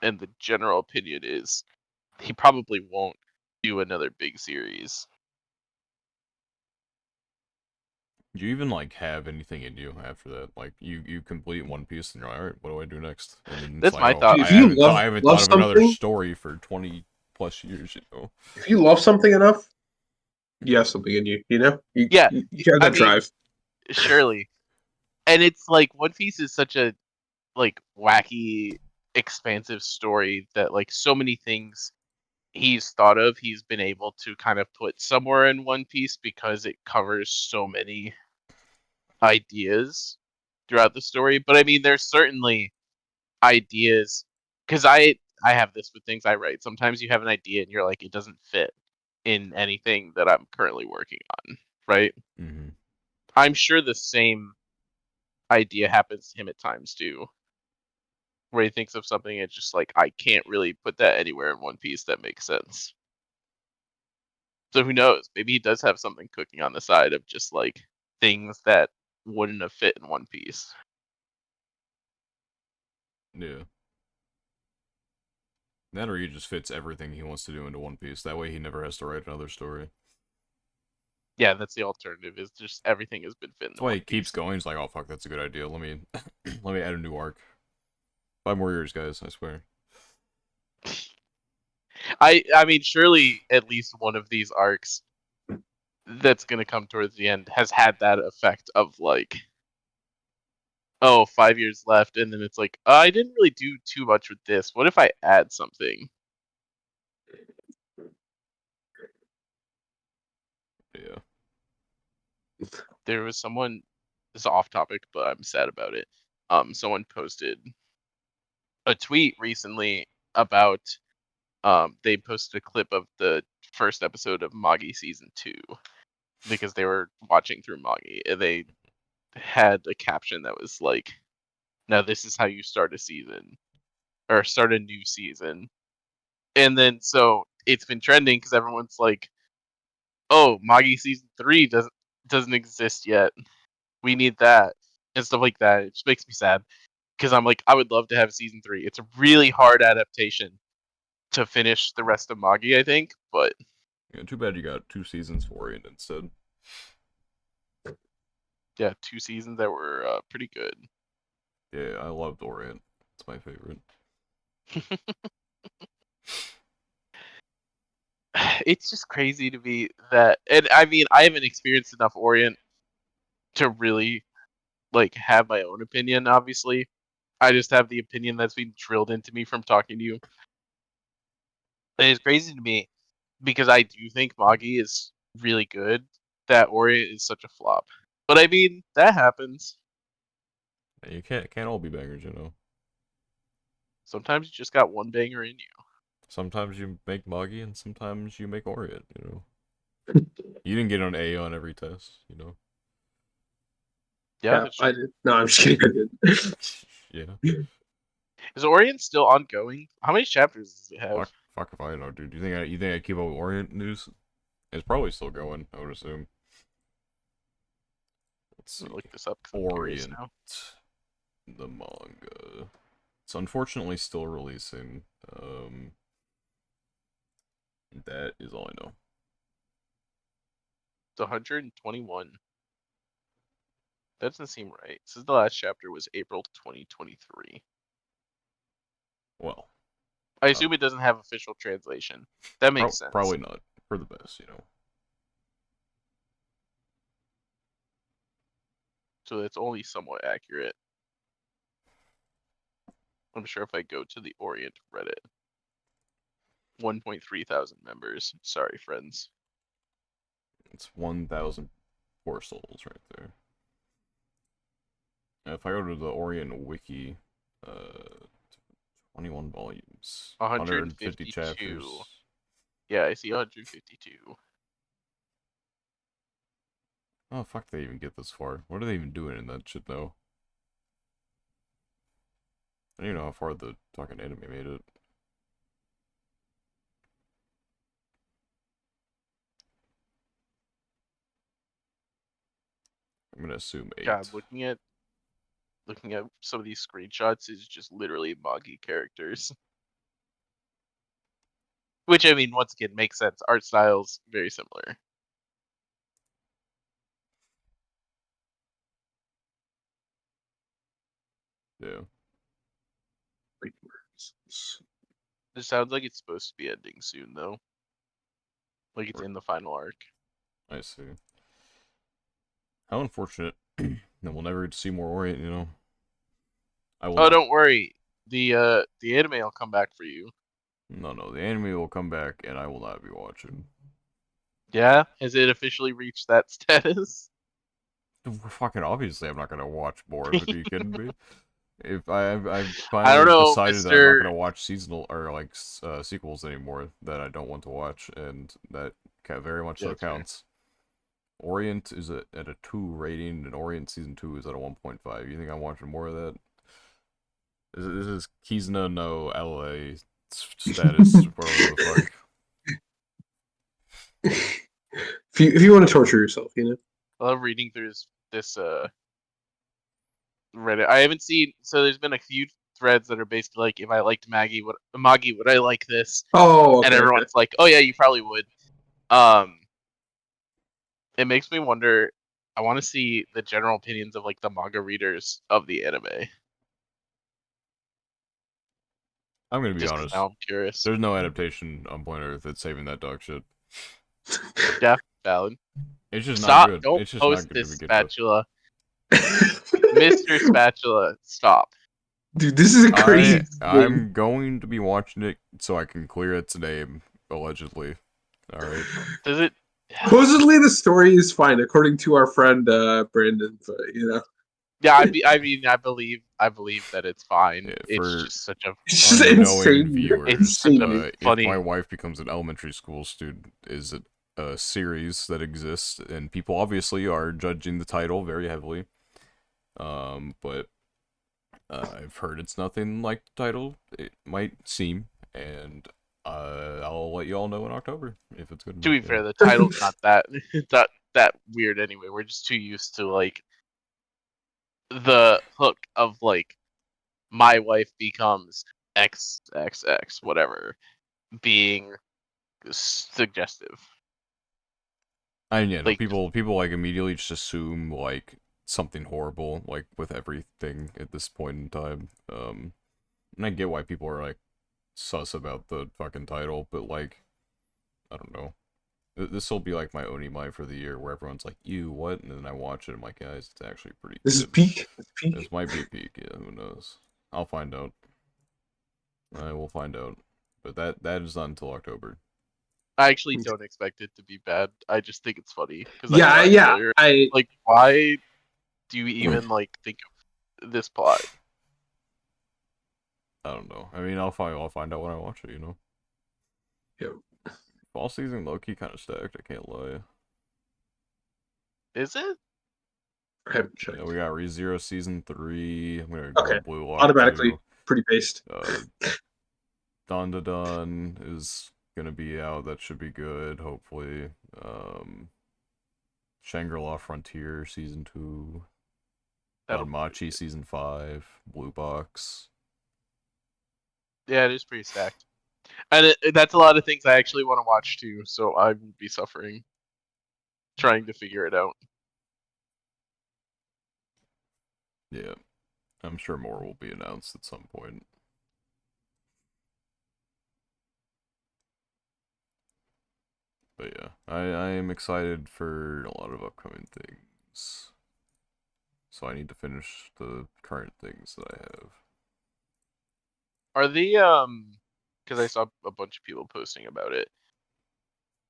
And the general opinion is he probably won't do another big series. Do you even like have anything in you after that? Like, you complete One Piece and you're like, all right, what do I do next? And then it's That's like, my oh, thought. if you I love haven't love thought of another something, story for 20 plus years. if you love something enough, you have something in you. You know, Yeah, you have I that mean, drive. surely. And it's like One Piece is such a like wacky, expansive story that like so many things he's been able to kind of put somewhere in One Piece because it covers so many ideas throughout the story. But I mean, there's certainly ideas because I have this with things I write. Sometimes you have an idea and you're like, it doesn't fit in anything that I'm currently working on, right? Mm-hmm. I'm sure the same idea happens to him at times too, where he thinks of something and it's just like I can't really put that anywhere in One Piece that makes sense. So who knows? Maybe he does have something cooking on the side of just like things that wouldn't have fit in One Piece. Yeah. That or he just fits everything he wants to do into One Piece. That way he never has to write another story. Yeah, that's the alternative. Is just everything has been fit That's in why One he keeps Piece. going. He's like, oh fuck, that's a good idea. Let me let me add a new arc. 5 more years, guys. I swear. I mean, surely at least one of these arcs that's gonna come towards the end has had that effect of like, oh, 5 years left, and then it's like, I didn't really do too much with this. What if I add something? Yeah. There was someone. This is off topic, but I'm sad about it. Someone posted a tweet recently about they posted a clip of the first episode of Magi season 2 because they were watching through Magi and they had a caption that was like, "Now this is how you start a season or start a new season." And then so it's been trending because everyone's like, "Oh, Magi season 3 doesn't exist yet. We need that." And stuff like that. It just makes me sad because I'm like, I would love to have season 3. It's a really hard adaptation to finish the rest of Magi, I think, but Yeah, too bad you got 2 seasons for Orient instead. yeah, 2 seasons that were pretty good. Yeah, I loved Orient. It's my favorite. It's just crazy to me that, and I mean, I haven't experienced enough Orient to really like have my own opinion. Obviously, I just have the opinion that's been drilled into me from talking to you. And it's crazy to me because I do think Magi is really good. That Orient is such a flop, but I mean that happens. Yeah, you can't all be bangers, you know. Sometimes you just got one banger in you. Sometimes you make Magi and sometimes you make Orient, you know. You didn't get an A on every test, you know. Yeah, Yeah, that's I true. did. No, I'm just kidding. I Yeah. Is Orient still ongoing? How many chapters does it have? Fuck if I know, dude. You think I keep up with Orient news? It's probably still going, I would assume. Let's I'm see. gonna look this up because I'm curious Orient, now. the manga. It's unfortunately still releasing. That is all I know. It's 121. That doesn't seem right. Since the last chapter was April 2023. Well, I uh, assume it doesn't have official translation. That makes sense. probably not for the best, you know. So it's only somewhat accurate. I'm sure if I go to the Orient Reddit, 1.3 thousand members. Sorry, friends. It's 1,000 poor souls right there. Now, if I go to the Orient Wiki, 21 volumes, 150 152. chapters. Yeah, I see 152. Oh, fuck, they even get this far. What are they even doing in that shit, though? I don't even know how far the fucking anime made it. I'm gonna assume 8. God, looking at some of these screenshots is just literally Magi characters. Which I mean, once again, makes sense. Art styles very similar. Yeah, It sounds like it's supposed to be ending soon, though. Like it's in the final arc. I see. How unfortunate that we'll never get to see more Orient, you know? I will Oh, not. don't worry. The anime will come back for you. No, the anime will come back and I will not be watching. Yeah? Has it officially reached that status? Fucking obviously, I'm not gonna watch more of it. Are you kidding me? If I've I don't finally know, decided that I'm not Mister. gonna watch seasonal or like sequels anymore that I don't want to watch, and that very much Yeah, so that's fair. counts. Orient is at a 2 rating, and Orient season 2 is at a 1.5. You think I'm watching more of that? This is Kizuna no LA status, whatever the fuck. if you want to torture yourself, you know. I love reading through this Reddit. I haven't seen, so there's been a few threads that are basically like, if I liked Magi, would I like this? Oh, And okay, okay. everyone's like, oh yeah, you probably would. Um, it makes me wonder. I want to see the general opinions of like the manga readers of the anime, I'm gonna be just because honest. now I'm curious. There's no adaptation on Point Earth that's saving that dog shit. Yeah, valid. It's just not Stop! good. Don't It's just post not good to this begin with. spatula, Mr. Spatula. Stop. Dude, this is a crazy thing. I'm going to be watching it so I can clear its name, allegedly. Alright. Does it? Supposedly, the story is fine, according to our friend Brandon. But Yeah, I believe that it's fine. Yeah, It's for just such a it's just unknowing insane. it's viewers, such a Insane. if my funny. wife becomes an elementary school student is a series that exists, and people obviously are judging the title very heavily. But I've heard it's nothing like the title it might seem, and I'll let you all know in October if it's good To enough. be fair, the title's not that that weird anyway. We're just too used to like the hook of like my wife becomes XXX whatever being suggestive. Yeah, no, Like people like immediately just assume like something horrible, like with everything at this point in time. And I get why people are like sus about the fucking title, but like, I don't know. This will be like my Onimai for the year, where everyone's like, "You what?" And then I watch it, I'm like, "Guys, it's actually pretty This is good." peak. This is peak. This might be a peak, yeah. Who knows? I'll find out. I will find out. But that is not until October. I actually don't expect it to be bad. I just think it's funny because I Yeah, saw it yeah. earlier. I Like, why do you even like think of this plot? I don't know. I mean, I'll find out when I watch it. You know, yeah, fall season low key kind of stacked. I can't lie. Is it? I haven't Yeah, checked. we got ReZero season 3. I'm gonna go Okay, Blue Lock automatically 2. pretty based. Uh, Don Da Dun is gonna be out. That should be good. Hopefully. Shangri-La Frontier season 2. That'll be pretty Danmachi good. season 5. Blue Box. Yeah, it is pretty stacked, and that's a lot of things I actually want to watch too. So I will be suffering trying to figure it out. Yeah, I'm sure more will be announced at some point. But yeah, I am excited for a lot of upcoming things. So I need to finish the current things that I have. Are the Because I saw a bunch of people posting about it,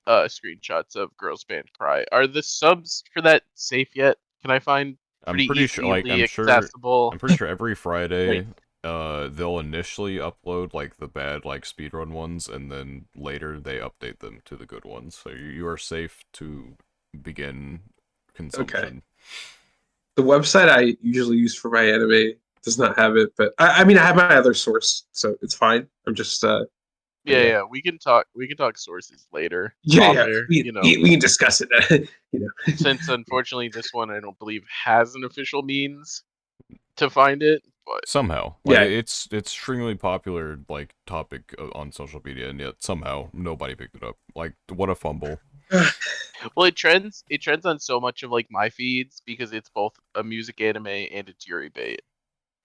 screenshots of Girls Band Cry. Are the subs for that safe yet? Can I find I'm pretty pretty sure, like, easily accessible? I'm pretty sure every Like, Friday, they'll initially upload, like, the bad, like, speedrun ones, and then later they update them to the good ones. So you are safe to begin Okay. consumption. The website I usually use for my anime does not have it, but I mean I have my other source, so it's fine. I'm just but yeah, yeah. yeah, we can talk. We can talk sources later Yeah, off yeah. air. We we can discuss it. you know. Since unfortunately this one I don't believe has an official means to find it, but Somehow, like, Yeah. it's extremely popular, like, topic on social media, and yet somehow nobody picked it up. Like, what a fumble. well, it trends on so much of like my feeds because it's both a music anime and it's Yuri bait,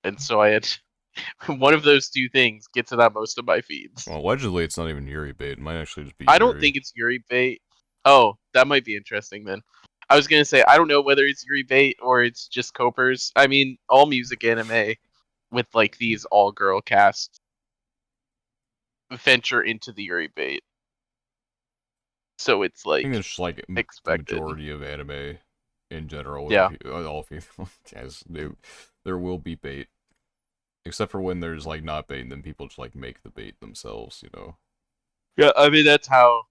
and so I had one of those two things gets it on most of my feeds. Well, allegedly, it's not even Yuri bait. It might actually just be I don't Yuri. think it's Yuri bait. Oh, that might be interesting then. I was gonna say I don't know whether it's Yuri bait or it's just Copers. I mean, all music anime with like these all girl casts venture into the Yuri bait, so it's I think like it's just like the expected. majority of anime in general with Yeah, all female guys. There will be bait, except for when there's like not bait, and then people just like make the bait themselves. You know. yeah. I mean that's how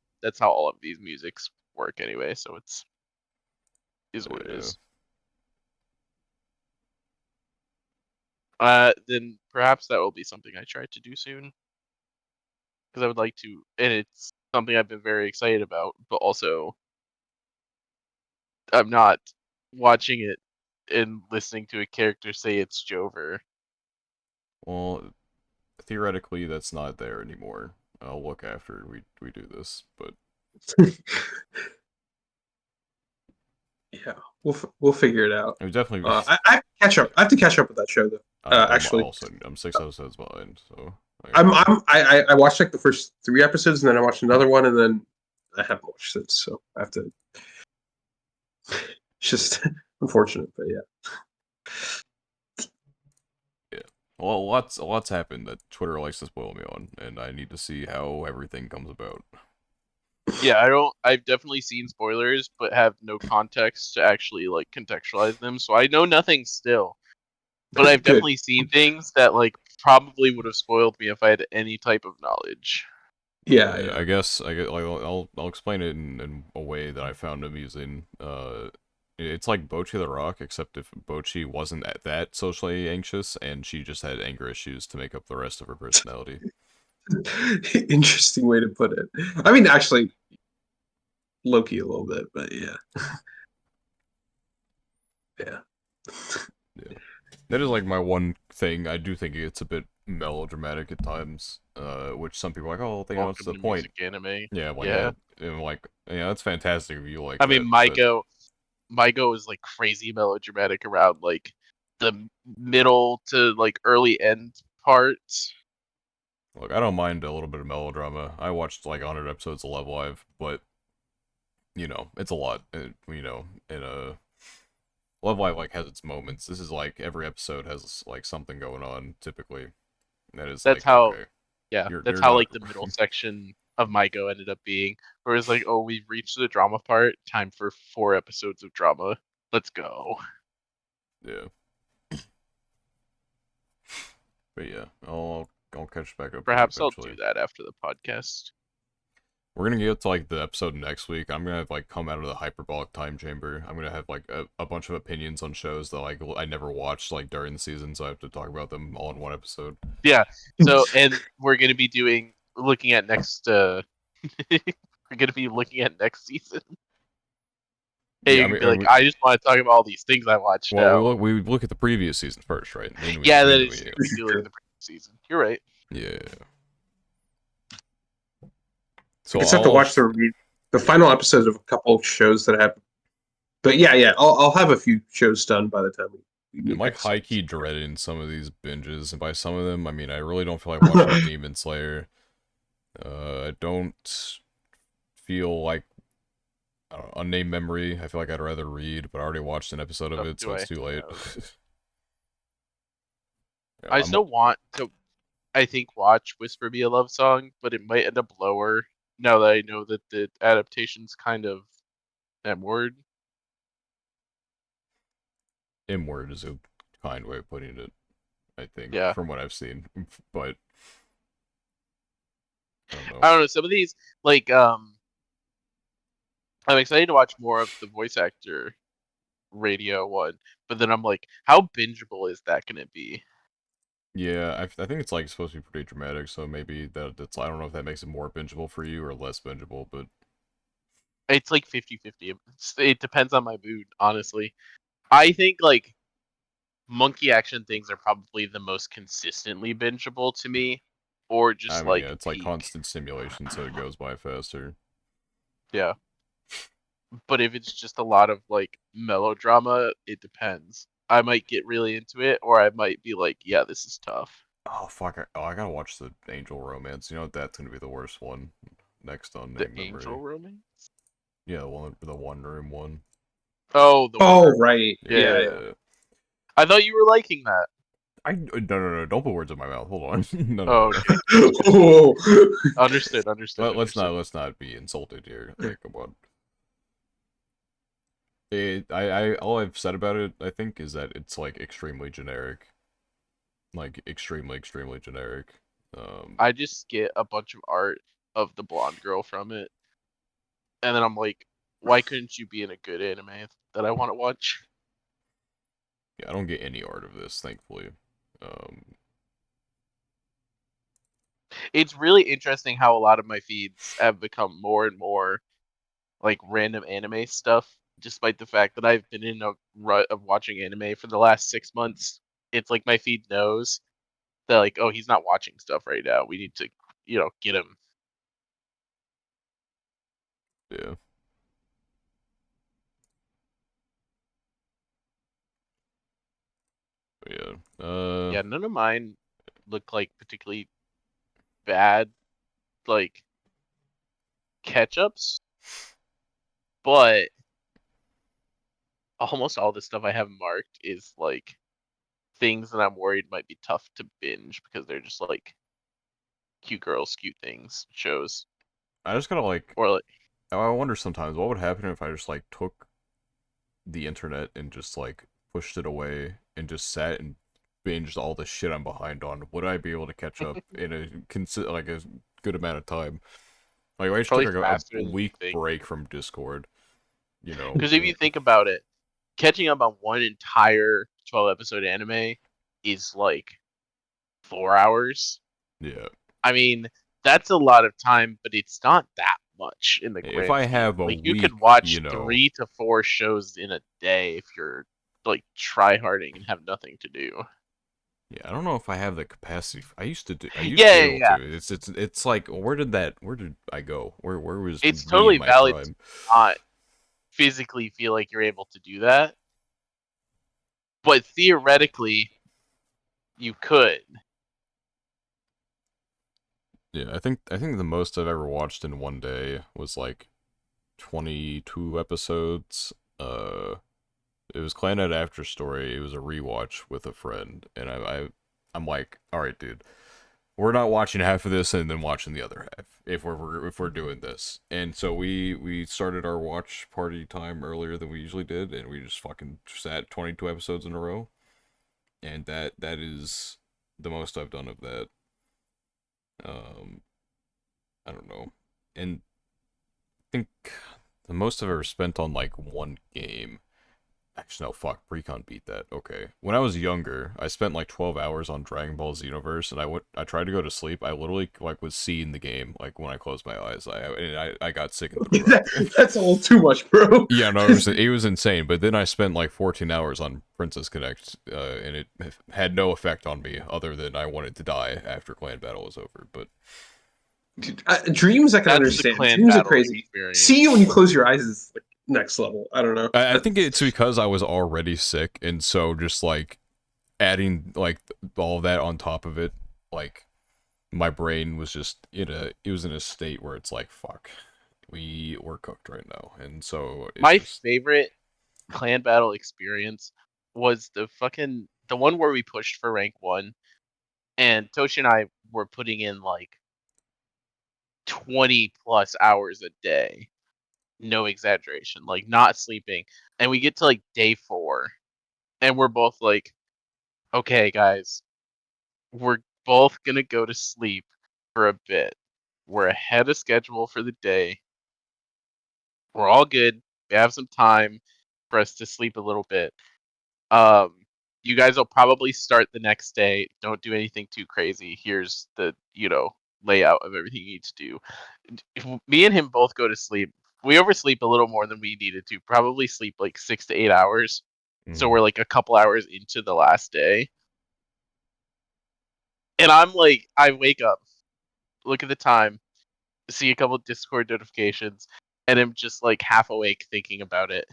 all of these musics work anyway. So it's is what it Yeah. is. Then perhaps that will be something I try to do soon because I would like to, and it's something I've been very excited about, but also I'm not watching it and listening to a character say it's Jover. Well, theoretically, that's not there anymore. I'll look after we do this, but Yeah, we'll figure it out. it was definitely. I have to catch up. I have to catch up with that show though. Actually, I'm 6 episodes behind, so I I'm gotta. I watched like the first 3 episodes, and then I watched another one, and then I haven't watched since. So I have to. It's just unfortunate, but yeah. Yeah. Well, lots happened that Twitter likes to spoil me on, and I need to see how everything comes about. Yeah, I don't. I've definitely seen spoilers, but have no context to actually like contextualize them, so I know nothing still. But I've Good. definitely seen things that like probably would have spoiled me if I had any type of knowledge. Yeah, yeah. I guess I get like I'll explain it in a way that I found amusing. It's like Bocchi the Rock, except if Bocchi wasn't that socially anxious and she just had anger issues to make up the rest of her personality. Interesting way to put it. I mean, actually, Loki a little bit, but yeah, yeah. Yeah. That is like my one thing. I do think it's a bit melodramatic at times, which some people are like, oh, you know, what's Welcome the to point? music anime. Yeah, I'm like, yeah, Yeah. and like, yeah, that's fantastic if you like I mean, that, but Mygo is like crazy melodramatic around like the middle to like early end parts. look, I don't mind a little bit of melodrama. I watched like 100 episodes of Love Live, but you know, it's a lot. You know, in a Love Live like has its moments. This is like every episode has like something going on. Typically, that is That's like how, okay, yeah, that's you're how not. like the middle section of Mygo ended up being. Where it's like, oh, we've reached the drama part. Time for 4 episodes of drama. Let's go. Yeah, but yeah, I'll catch back up to you Perhaps I'll eventually. do that after the podcast. We're gonna get to like the episode next week. I'm gonna have like come out of the hyperbolic time chamber. I'm gonna have like a bunch of opinions on shows that like I never watched like during the season, so I have to talk about them all in one episode. Yeah. So, and we're gonna be looking at next. We're gonna be looking at next season. Hey, Yeah, you I can mean, be like, I just want to talk about all these things I watched well, now. we look at the previous season first, right? And Yeah, that then is we true. We do look at the previous season. You're right. yeah. I So guess I have to I'll watch the yeah. final episodes of a couple of shows that have. But yeah, yeah, I'll have a few shows done by the time we I'm meet like next high key episode. dreading some of these binges, and by some of them, I mean I really don't feel like watching Demon Slayer. I don't feel like I don't know, Unnamed Memory. I feel like I'd rather read, but I already watched an episode of What it, so do I it's too late. have? Yeah, I still want to, I think, watch Whisper Me a Love Song, but it might end up lower now that I know that the adaptation's kind of M word. inward is a kind way of putting it. I think Yeah. from what I've seen, but I don't know. I don't know. Some of these, like, I'm excited to watch more of the voice actor radio one, but then I'm like, how bingeable is that going to be? Yeah, I think it's like supposed to be pretty dramatic, so maybe that's I don't know if that makes it more bingeable for you or less bingeable, but It's like 50-50. It depends on my mood, honestly. I think like monkey action things are probably the most consistently bingeable to me, or I just mean yeah, like it's like peak. constant stimulation, so it goes by faster. Yeah. But if it's just a lot of like melodrama, it depends. I might get really into it, or I might be like, yeah, this is tough. Oh fuck! I gotta watch the Angel Romance. You know that's gonna be the worst one. Next on The name angel memory. romance? Yeah, the one room one. Oh, the One Oh, Room one. right. Yeah, Yeah, yeah, yeah. yeah. I thought you were liking that. No, don't put words in my mouth. Hold on. Oh, No. okay. Whoa. Understood, understood, understood. Let's not be insulted here. Like come on. All I've said about it, I think, is that it's like extremely generic. Like extremely generic. Um, I just get a bunch of art of the blonde girl from it, and then I'm like, why couldn't you be in a good anime that I want to watch? yeah, I don't get any art of this, thankfully. Um, It's really interesting how a lot of my feeds have become more and more like random anime stuff, despite the fact that I've been in a rut of watching anime for the last 6 months. It's like my feed knows that like, oh, he's not watching stuff right now. We need to, get him. yeah. But yeah. Yeah, none of mine look like particularly bad, like catch-ups, but almost all the stuff I have marked is like things that I'm worried might be tough to binge because they're just like cute girls, cute things shows, I just gotta like. or like I wonder sometimes what would happen if I just like took the internet and just like pushed it away and just sat and binged all the shit I'm behind on. Would I be able to catch up in like a good amount of time? Like I just took probably like faster a than you week think. break from Discord, you know. Because if you think about it, catching up on one entire 12-episode anime is like 4 hours. Yeah. I mean, that's a lot of time, but it's not that much in the If grand I scheme. have a Like, you could week, watch 3 to 4 shows in a day if you're like try-harding and have nothing to do. yeah, I don't know if I have the capacity. I used to do. I used to Yeah, be yeah, able yeah. to. It's like where did I go? Where was It's me in totally my valid to prime? not physically feel like you're able to do that, but theoretically, you could. Yeah, I think the most I've ever watched in one day was like 22 episodes. It was Clannad After Story. It was a rewatch with a friend, and I'm like, all right, dude, we're not watching half of this and then watching the other half if we're doing this. And so we started our watch party time earlier than we usually did, and we just fucking sat 22 episodes in a row, and that is the most I've done of that. Um, I don't know, and I think the most I've ever spent on like one game. Actually, no, fuck. Recon beat that. Okay. When I was younger, I spent like 12 hours on Dragon Ball Xenoverse, and I tried to go to sleep. I literally like was seeing the game like when I closed my eyes. I got sick and threw up. That's a little too much, bro. Yeah, no, it was insane. But then I spent like 14 hours on Princess Connect, and it had no effect on me other than I wanted to die after Clan Battle was over. But Dude, dreams I can That's the understand. clan Dreams are battle crazy. See you when you experience. close your eyes is like next level. I don't know. I think That's it's because I was already sick, and so just like adding like all that on top of it, like my brain was just it was in a state where it's like fuck, we're cooked right now, and so it's My just favorite clan battle experience was the one where we pushed for rank 1, and Toshi and I were putting in like 20 plus hours a day. No exaggeration, like not sleeping. And we get to like day 4, and we're both like, okay, guys, we're both gonna go to sleep for a bit. We're ahead of schedule for the day. We're all good. We have some time for us to sleep a little bit. Um, you guys will probably start the next day. Don't do anything too crazy. Here's the, layout of everything you need to do. If me and him both go to sleep, we oversleep a little more than we needed to. Probably sleep like 6 to 8 hours. So mm, we're like a couple hours into the last day. And I'm like, I wake up, look at the time, see a couple Discord notifications, and I'm just like half awake thinking about it.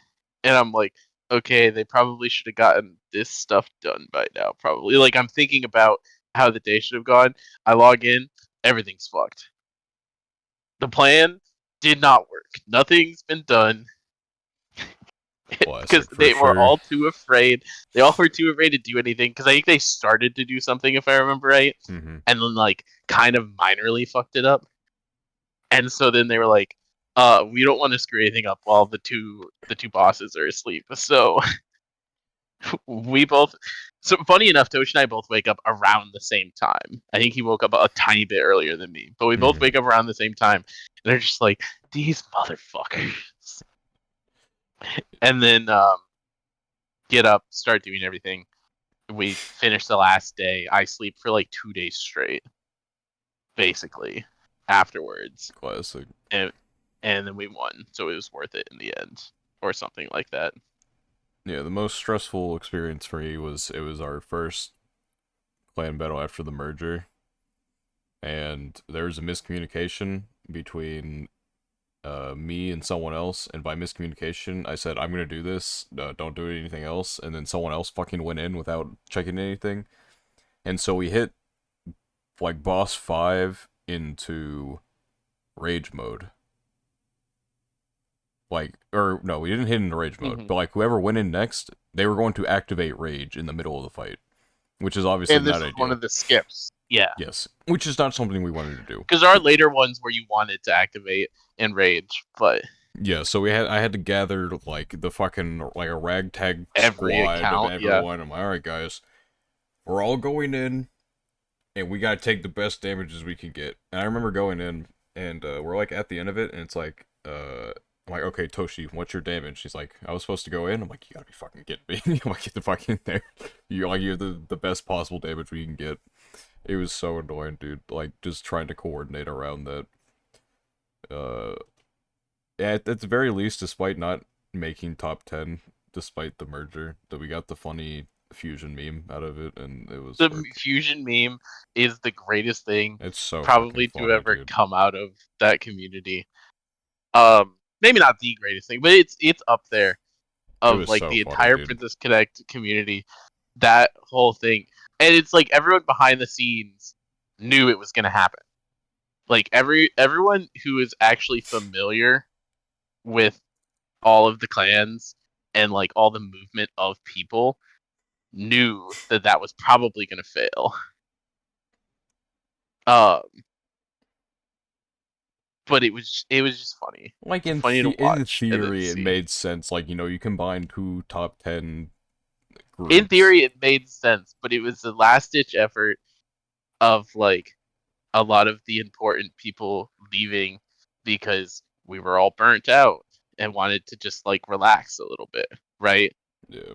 And I'm like, okay, they probably should have gotten this stuff done by now. Probably. Like, I'm thinking about how the day should have gone. I log in, everything's fucked. The plan did not work. Nothing's been done because classic for they were sure. all too afraid. They all were too afraid to do anything because I think they started to do something, if I remember right, Mm-hmm. and then like kind of minorly fucked it up. And so then they were like, we don't want to screw anything up while the two bosses are asleep. So we both so funny enough, Tosh and I both wake up around the same time. I think he woke up a tiny bit earlier than me, but we both Mm-hmm. wake up around the same time. And they're just like, these motherfuckers. And then get up, start doing everything. We finish the last day. I sleep for like 2 days straight, basically, afterwards. Classic. And and then we won, so it was worth it in the end, or something like that. Yeah, the most stressful experience for me was it was our first clan battle after the merger, and there was a miscommunication between me and someone else, and by miscommunication, I said I'm gonna do this, don't do anything else, and then someone else fucking went in without checking anything, and so we hit like boss 5 into rage mode. Like, or no, we didn't hit into rage mode, Hmm. but like whoever went in next, they were going to activate rage in the middle of the fight, which is obviously And this not is one ideal. of the skips. Yeah, Yes, which is not something we wanted to do. because there are later ones where you wanted to activate Enrage, but Yeah, so I had to gather like the fucking like a ragtag every squad of account, yeah, everyone. I'm like, all right, guys, we're all going in, and we gotta take the best damages we can get. And I remember going in, and we're like at the end of it, and it's like, I'm like, okay, Toshi, what's your damage? She's like, I was supposed to go in. I'm like, you gotta be fucking kidding me. I'm like, get the fuck in there. You're the best possible damage we can get. It was so annoying, dude. Like, just trying to coordinate around that. Uh, yeah, at the very least, despite not making top 10, despite the merger, that we got the funny fusion meme out of it, and it was The worth. fusion meme is the greatest thing It's so fucking probably to funny, ever dude. come out of that community. Maybe not the greatest thing, but it's up there It of was like so the funny, entire dude. Princess Connect community. That whole thing, and it's like everyone behind the scenes knew it was gonna happen. Like everyone who is actually familiar with all of the clans and like all the movement of people knew that that was probably gonna fail. Um, but it was just funny, Like funny to in watch and then theory, it see. made sense. Like, you combine two top 10 In groups. theory, it made sense, but it was the last ditch effort of like a lot of the important people leaving because we were all burnt out and wanted to just like relax a little bit, right? Yeah,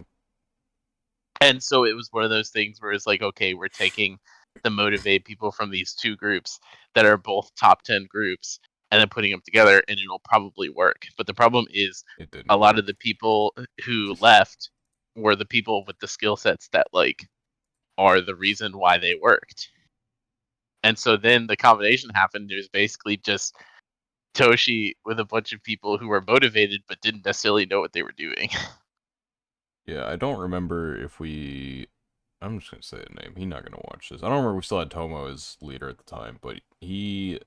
And so it was one of those things where it's like, okay, we're taking the motivate people from these two groups that are both top 10 groups and then putting them together and it'll probably work. But the problem is it a didn't lot of work. the people who left were the people with the skill sets that like are the reason why they worked. And so then the combination happened. It was basically just Toshi with a bunch of people who were motivated but didn't necessarily know what they were doing. Yeah, I don't remember if we. I'm just gonna say the name. He's not gonna watch this. I don't remember we still had Tomo as leader at the time, but he.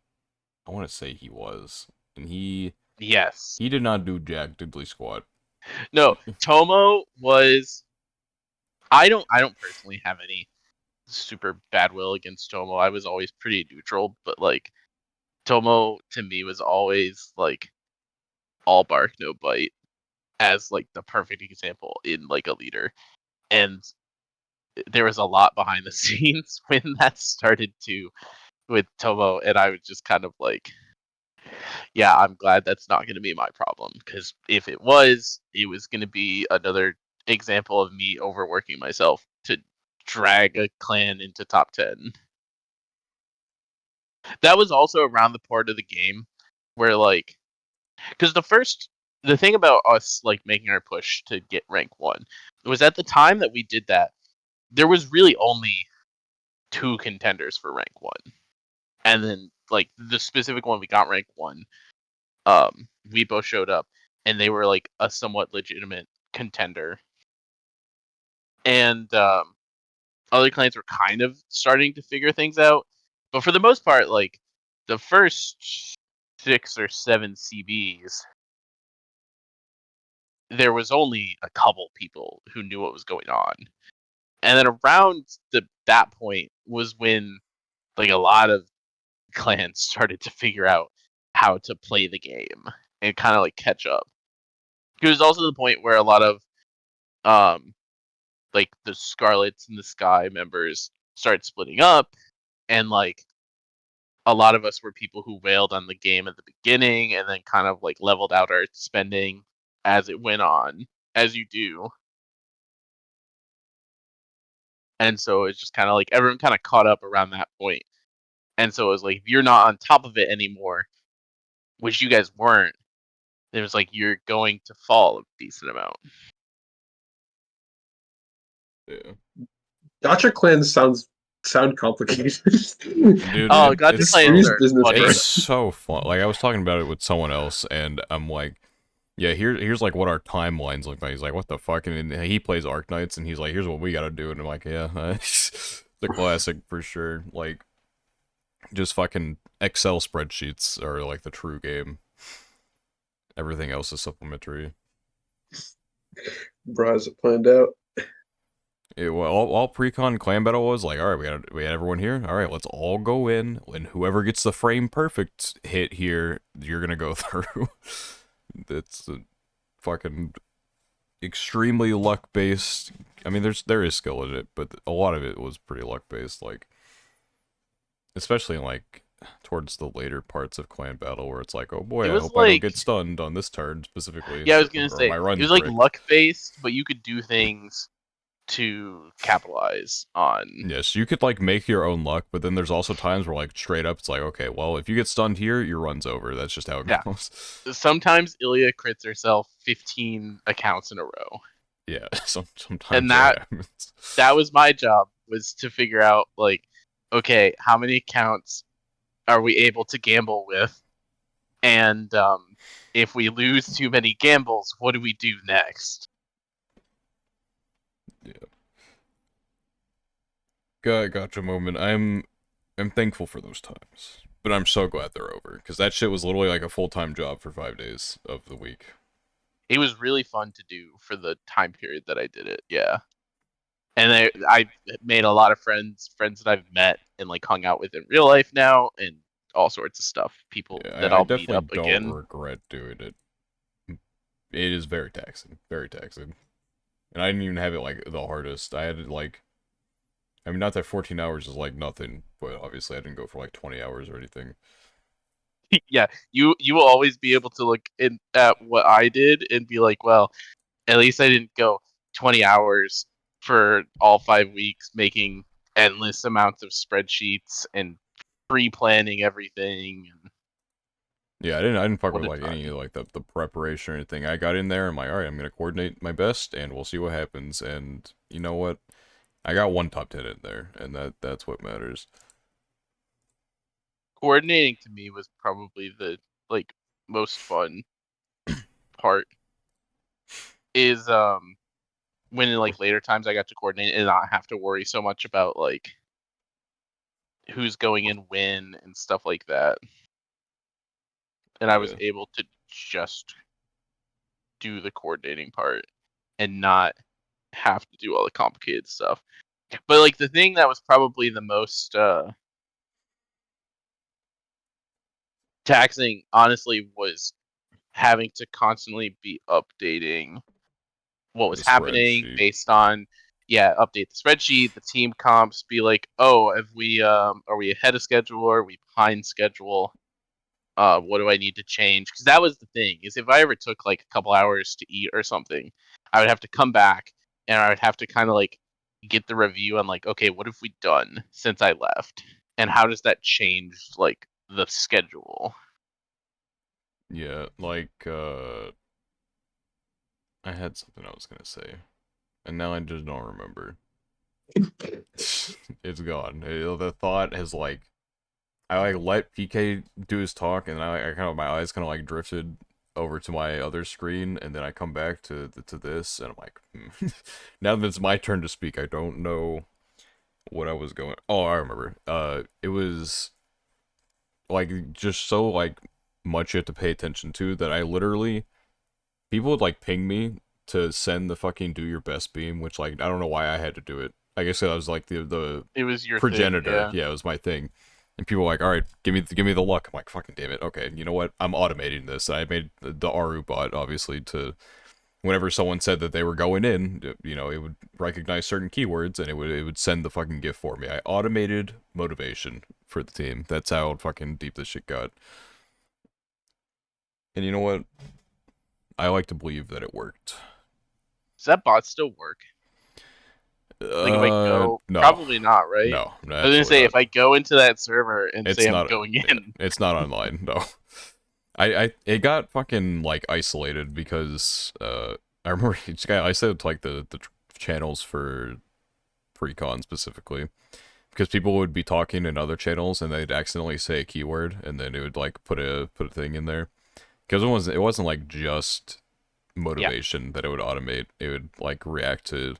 I want to say he was, and Yes. he did not do jack diddly squat. No, Tomo was I don't personally have any super bad will against Tomo. I was always pretty neutral, but like Tomo to me was always like all bark no bite as like the perfect example in like a leader. And there was a lot behind the scenes when that started to with Tomo and I was just kind of like yeah, I'm glad that's not going to be my problem because if it was going to be another example of me overworking myself to drag a clan into top 10. That was also around the part of the game where like because the thing about us like making our push to get rank 1 was at the time that we did that there was really only two contenders for rank 1. And then like the specific one we got rank 1 we both showed up and they were like a somewhat legitimate contender. And other clans were kind of starting to figure things out. But for the most part, like the first 6 or 7 CBs, there was only a couple people who knew what was going on. And then around that point was when like a lot of clans started to figure out how to play the game and kind of like catch up. It was also the point where a lot of um like the Scarlets and the Sky members started splitting up and like a lot of us were people who wailed on the game at the beginning and then kind of like leveled out our spending as it went on, as you do. And so it's just kind of like everyone kind of caught up around that point. And so it was like if you're not on top of it anymore, which you guys weren't, it was like you're going to fall a decent amount. Yeah, Gotcha clans sound complicated. dude, Oh, it's Gacha Just clans serious so are business, it's bro. funny. so fun. Like, I was talking about it with someone else, and I'm like, yeah, here's like what our timelines look like. He's like, what the fuck? And he plays Arknights, and he's like, here's what we gotta do. And I'm like, yeah, the classic for sure. Like, just fucking Excel spreadsheets are like the true game. Everything else is supplementary. Bro has it planned out. Well, all pre-con clan battle was like, all right, we had everyone here. All right, let's all go in, and whoever gets the frame perfect hit here, you're gonna go through. It's a fucking extremely luck based. I mean, there is skill in it, but a lot of it was pretty luck based. Like, especially in like towards the later parts of clan battle where it's like, oh boy, It I was hope I don't like, get stunned on this turn specifically, yeah, I was gonna or say my it run's was like bricked. luck based, but you could do things to capitalize on. Yes, you could like make your own luck, but then there's also times where like straight up it's like, okay, well, if you get stunned here, your run's over. That's just how it Yeah. goes. Sometimes Ilya crits herself 15 accounts in a row, Yeah, sometimes and that that happens. that was my job, was to figure out like, okay, how many accounts are we able to gamble with, and if we lose too many gambles, what do we do next? Yeah. Gotcha moment. I'm thankful for those times, but I'm so glad they're over because that shit was literally like a full-time job for 5 days of the week. It was really fun to do for the time period that I did it. Yeah, and I made a lot of friends that I've met and like hung out with in real life now, and all sorts of stuff. People Yeah, that I I'll meet definitely up don't again. regret doing it. It is very taxing, very taxing, and I didn't even have it like the hardest. I had it like, I mean, not that 14 hours is like nothing, but obviously I didn't go for like 20 hours or anything. Yeah, you will always be able to look in at what I did and be like, well, at least I didn't go 20 hours for all 5 weeks making endless amounts of spreadsheets and pre-planning everything. And Yeah, I didn't fuck what with a like any time! like the preparation or anything. I got in there. I'm like, all right, I'm gonna coordinate my best, and we'll see what happens. And you know what? I got one top 10 in there, and that's what matters. Coordinating to me was probably the like most fun part. Is when in like later times I got to coordinate and not have to worry so much about like who's going in when and stuff like that. And I was Yeah, able to just do the coordinating part and not have to do all the complicated stuff. But like the thing that was probably the most taxing, honestly, was having to constantly be updating what was the happening spreadsheet. based on, yeah, update the spreadsheet, the team comps, be like, oh, have we are we ahead of schedule or are we behind schedule? What do I need to change? Because that was the thing, is if I ever took like a couple hours to eat or something, I would have to come back and I would have to kind of like get the review on like, okay, what have we done since I left? And how does that change like the schedule? Yeah, like I had something I was gonna say, and now I just don't remember. It's gone. The thought has like I like let PK do his talk, and I kind of my eyes kind of like drifted over to my other screen, and then I come back to this, and I'm like, now that it's my turn to speak, I don't know what I was going. Oh, I remember. It was like just so like much you have to pay attention to that I literally people would like ping me to send the fucking do your best beam, which like I don't know why I had to do it. I guess I was like the It was your thing, progenitor. yeah. Yeah, it was my thing. And people were like, all right, give me the luck. I'm like, fucking damn it. Okay, you know what? I'm automating this. I made the Aru bot obviously to whenever someone said that they were going in, you know, it would recognize certain keywords and it would send the fucking gift for me. I automated motivation for the team. That's how fucking deep this shit got. And you know what? I like to believe that it worked. Does that bot still work? Like if I go, No, probably not, right? no, I was gonna absolutely say not. if I go into that server and say It's I'm not. going Yeah, in, it's not online. No, it got fucking like isolated because I remember this guy I said to like the channels for precon specifically because people would be talking in other channels and they'd accidentally say a keyword and then it would like put a thing in there because it wasn't like just yeah, motivation that it would automate. It would like react to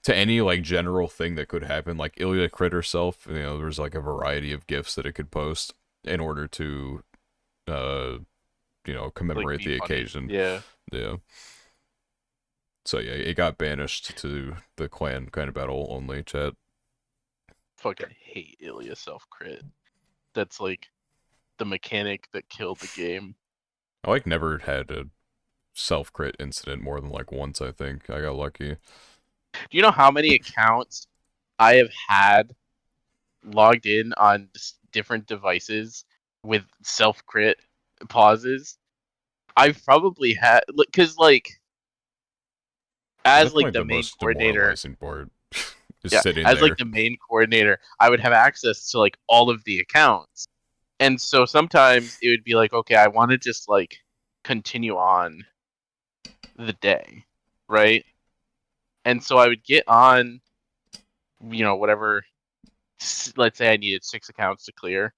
any like general thing that could happen. Like Ilya crit herself, you know, there's like a variety of gifts that it could post in order to uh like commemorate be the funny. occasion. Yeah, Yeah. So yeah, it got banished to the clan kind of battle only chat. fucking hate Ilya self crit. That's like the mechanic that killed the game. I like never had a self crit incident more than like once. I think I got lucky. Do you know how many accounts I have had logged in on different devices with self crit pauses. I've probably had because as Definitely the the main most coordinator, demoralizing part is yeah, sitting as there. the main coordinator, I would have access to all of the accounts. And so sometimes it would be like, okay, I want to just continue on the day, right? And so I would get on, whatever, let's say I needed 6 accounts to clear.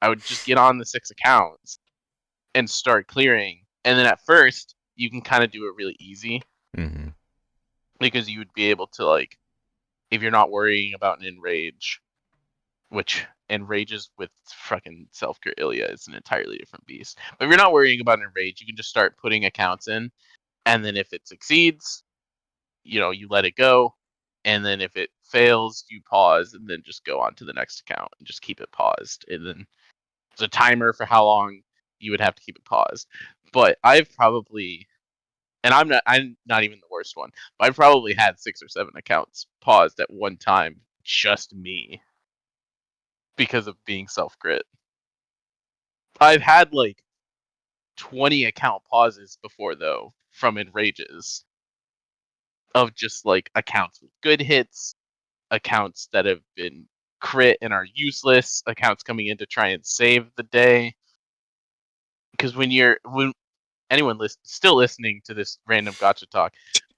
I would just get on the 6 accounts and start clearing. And then at first, you can kind of do it really easy Mm-hmm. because you would be able to, if you're not worrying about an enrage, which enrages with fucking self cure Ilya is an entirely different beast. But if you're not worrying about an enrage, you can just start putting accounts in, and then if it succeeds, you let it go, and then if it fails, you pause, and then just go on to the next account and just keep it paused. And then there's a timer for how long you would have to keep it paused. But I've probably, and I'm not even the worst one, but I've probably had 6 or 7 accounts paused at one time, just me, because of being self crit. I've had 20 account pauses before though from enrages of just accounts with good hits, accounts that have been crit and are useless, accounts coming in to try and save the day. Because when anyone still listening to this random gotcha talk,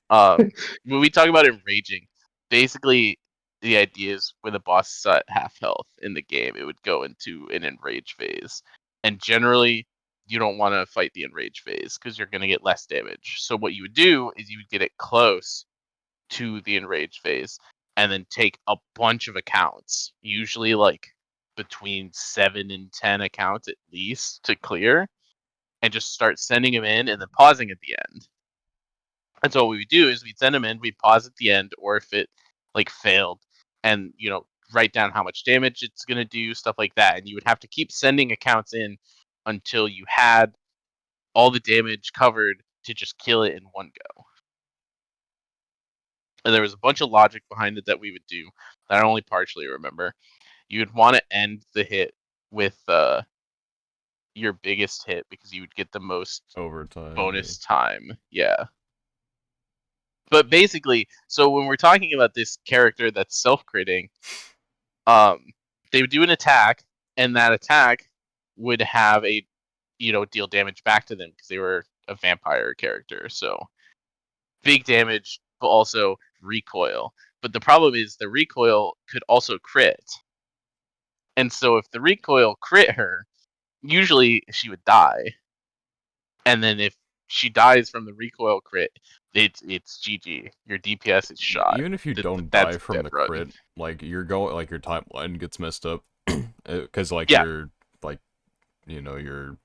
when we talk about enraging, basically the idea is when the boss is at half health in the game, it would go into an enrage phase, and generally you don't want to fight the enrage phase because you're going to get less damage. So what you would do is you would get it close to the enrage phase and then take a bunch of accounts, usually between 7 and 10 accounts at least to clear, and just start sending them in and then pausing at the end. And so what we would do is we'd send them in, we'd pause at the end, or if it failed, and write down how much damage it's gonna do, stuff like that. And you would have to keep sending accounts in until you had all the damage covered to just kill it in one go. And there was a bunch of logic behind it that we would do that I only partially remember. You would want to end the hit with your biggest hit because you would get the most Overtime, yeah. bonus time. Yeah. But basically, so when we're talking about this character that's self-critting, um, they would do an attack, and that attack would have a deal damage back to them because they were a vampire character. So big damage, but also recoil. But the problem is the recoil could also crit. And so if the recoil crit her, usually she would die. And then if she dies from the recoil crit, it's GG. Your DPS is shot. Even if you don't That's die a from dead the run. crit, you're going, your timeline gets messed up. Because, Yeah. you're, your,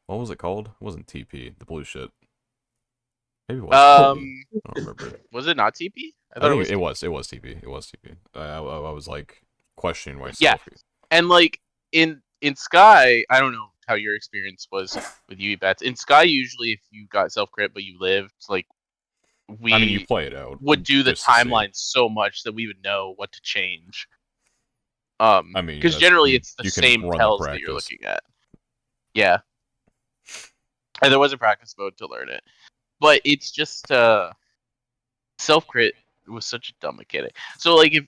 what was it called? It wasn't TP, the blue shit. Maybe it was Um, TP. I don't remember. was it not TP? I I thought it think was it TP. was, it was TP. It was TP. I was, questioning Yeah, myself. and in Sky, I don't know how your experience was with UE bets. In Sky, usually if you got self crit but you lived, I mean, you we play it out, would do the just to see. timeline so much that we would know what to change. I mean, Because generally you it's the you can same run the tells that you're practice. looking at. Yeah, and there was a practice mode to learn it, but it's just self crit was such a dumb mechanic. So if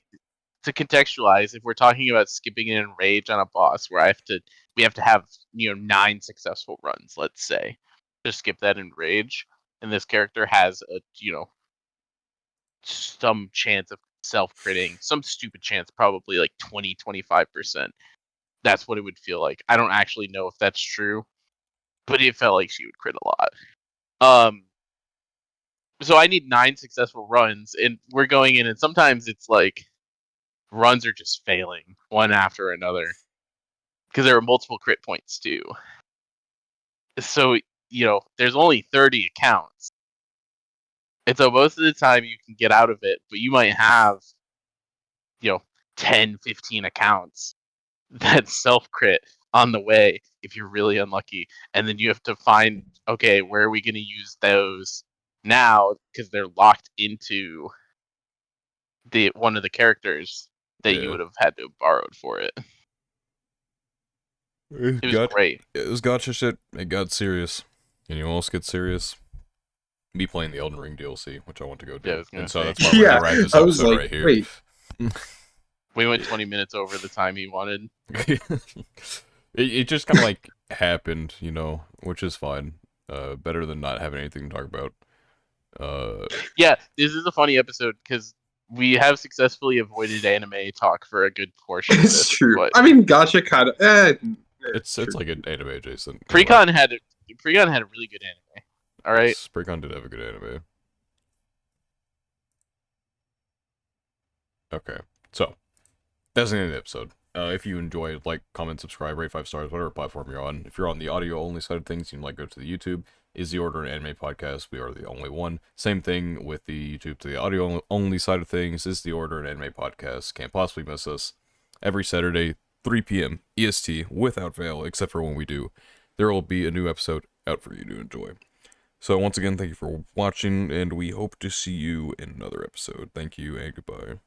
to contextualize, if we're talking about skipping an enrage on a boss where we have to have 9 successful runs, let's say, to skip that enrage, and this character has a some chance of self critting, some stupid chance, probably 20-25%. That's what it would feel like. I don't actually know if that's true, but it felt like she would crit a lot. So I need 9 successful runs, and we're going in, and sometimes it's runs are just failing one after another because there are multiple crit points too. So there's only 30 accounts, and so most of the time you can get out of it, but you might have you know 10-15 accounts that self crit on the way if you're really unlucky, and then you have to find, okay, where are we going to use those now because they're locked into the one of the characters that you Yeah. would have had to have borrowed for it. It It was great. This gotcha shit. It got serious. Anyone else get serious? Me playing the Elden Ring DLC, which I want to go Yeah, I do. was gonna And so say. that's why we're Yeah, gonna wrap this I was episode like, right here. wait. We went 20 minutes over the time he wanted. It just kind of like happened, you know, which is fine. Better than not having anything to talk about. Yeah, this is a funny episode because we have successfully avoided anime talk for a good portion of It's this. true. But I mean, gotcha kind of. it's like an anime adjacent. Precon had a really good anime. All right. Yes, Precon did have a good anime. Okay, so that's the end of the episode. If you enjoyed, like, comment, subscribe, rate 5 stars, whatever platform you're on. If you're on the audio only side of things, you can go to the YouTube. Is the Order an Anime Podcast? We are the only one. Same thing with the YouTube to the audio only side of things. Is the Order an Anime Podcast? Can't possibly miss us. Every Saturday, 3 p.m. EST, without fail, except for when we do. There will be a new episode out for you to enjoy. So once again, thank you for watching, and we hope to see you in another episode. Thank you, and goodbye.